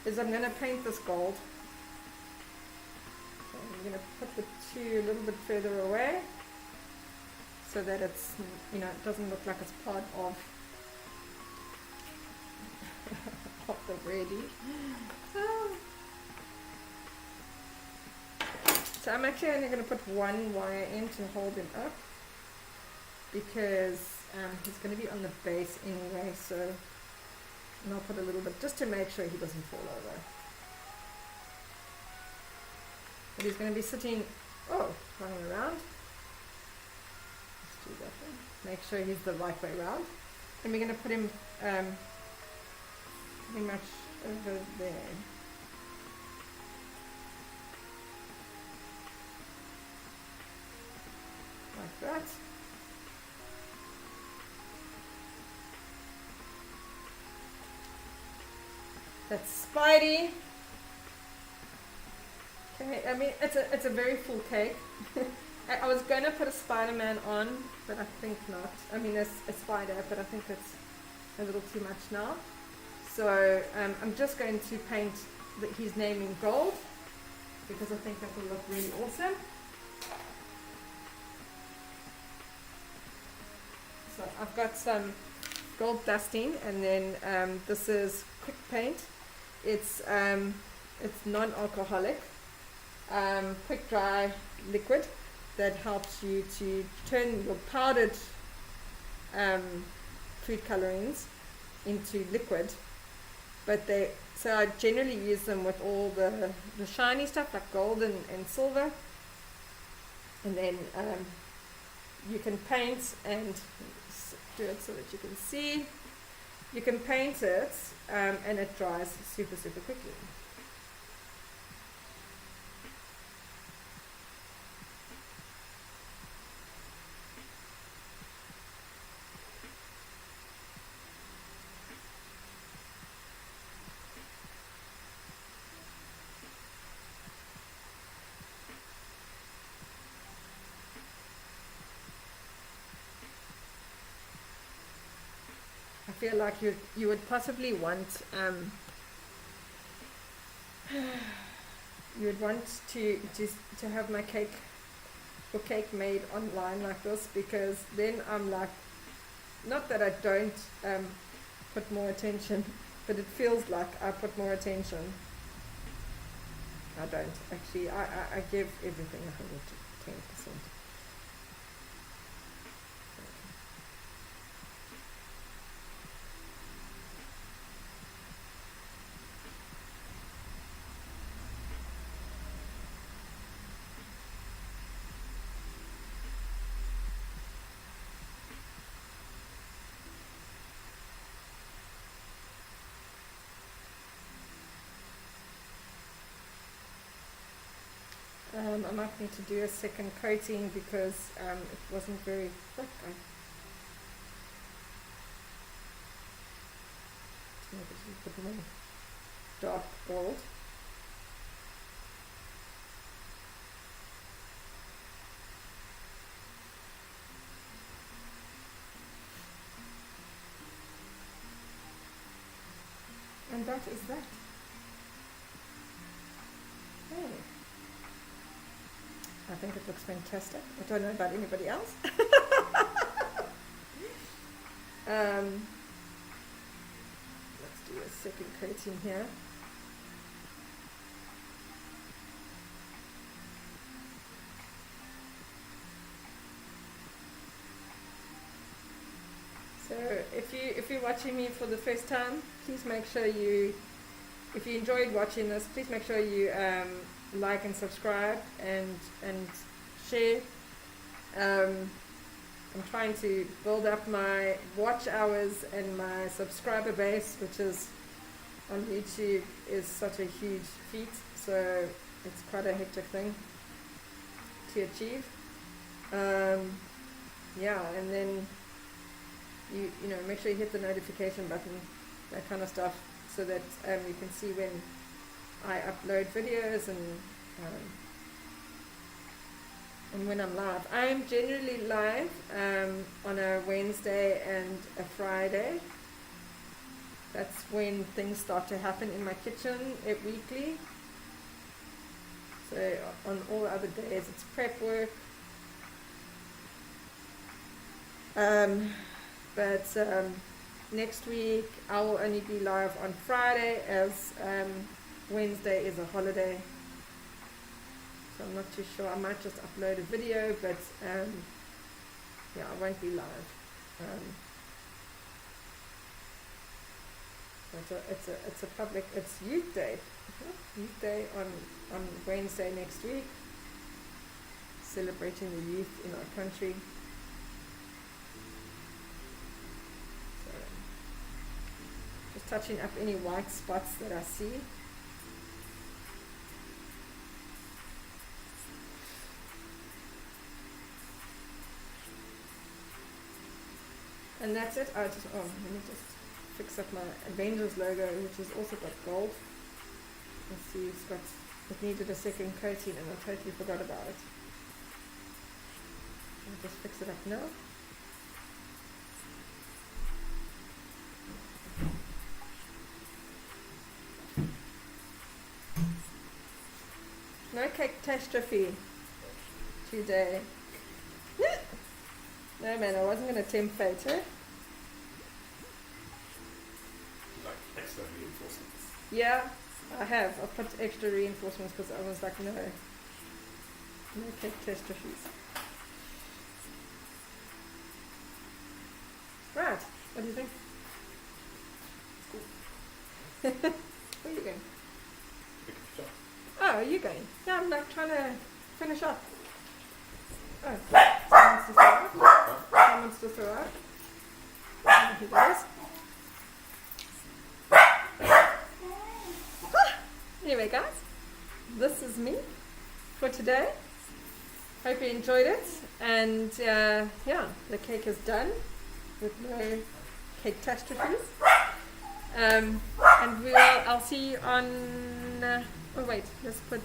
Is I'm going to paint this gold. So I'm going to put the two a little bit further away so that it's, it doesn't look like it's part of of the ready. So I'm actually only going to put one wire in to hold him up because he's going to be on the base anyway, so. And I'll put a little bit just to make sure he doesn't fall over. But he's going to be sitting, running around. Let's do that one. Make sure he's the right way around. And we're going to put him pretty much over there. Like that. That's Spidey. Okay, I mean it's a very full cake. I was gonna put a Spiderman on, but I think not. I mean a spider, but I think it's a little too much now. So I'm just going to paint his name in gold because I think that will look really awesome. So I've got some gold dusting, and then this is quick paint. It's non-alcoholic, quick dry liquid that helps you to turn your powdered food colorings into liquid but so I generally use them with all the shiny stuff like gold and silver. And then you can paint and do it so that you can see. You can paint it and it dries super quickly. I feel like you would possibly want you would want to have my cake made online like this, because then I'm like, not that I don't put more attention, but it feels like I put more attention. I don't actually. I give everything 110%. I might need to do a second coating because it wasn't very thick. Maybe a bit more dark gold. And that is that. Hey. I think it looks fantastic. I don't know about anybody else. Let's do a second coating here. So if you're watching me for the first time, please make sure if you enjoyed watching this, please make sure you like and subscribe and share. I'm trying to build up my watch hours and my subscriber base, which is on YouTube is such a huge feat, so it's quite a hectic thing to achieve. Yeah, and then you know, make sure you hit the notification button, that kind of stuff, so that you can see when I upload videos and when I'm live. I'm generally live on a Wednesday and a Friday. That's when things start to happen in my kitchen weekly. So on all other days it's prep work. But next week I will only be live on Friday, as Wednesday is a holiday. So I'm not too sure. I might just upload a video, but yeah, I won't be live. It's a public. It's Youth Day. Youth Day on Wednesday next week. Celebrating the youth in our country. So, just touching up any white spots that I see. And that's it. Let me just fix up my Avengers logo, which has also got gold. Let's see, it needed a second coating and I totally forgot about it. I'll just fix it up now. No cake-tastrpohie today. No man, I wasn't going to tempt fate, eh? Like extra reinforcements. Yeah, I have. I put extra reinforcements because I was like, no cake-tastrophies. Right, what do you think? Where are you going? Pick up stuff. Oh, are you going? Yeah, I'm like trying to finish up. Oh, someone's to throw up. Someone's to throw up. Oh, he goes. Anyway, guys, this is me for today. Hope you enjoyed it. And yeah, the cake is done with no cake-tastrophies. And I'll see you on. Oh wait, let's put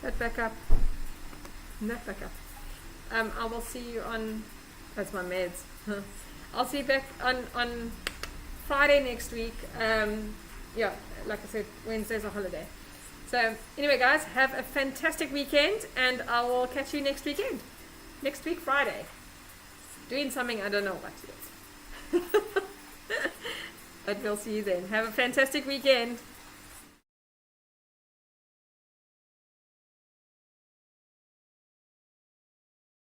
that back up. And that back up. I will see you on. That's my meds. I'll see you back on Friday next week. Yeah, like I said, Wednesday's a holiday. So anyway, guys, have a fantastic weekend, and I will catch you next weekend. Next week, Friday. Doing something I don't know what yet. But we'll see you then. Have a fantastic weekend.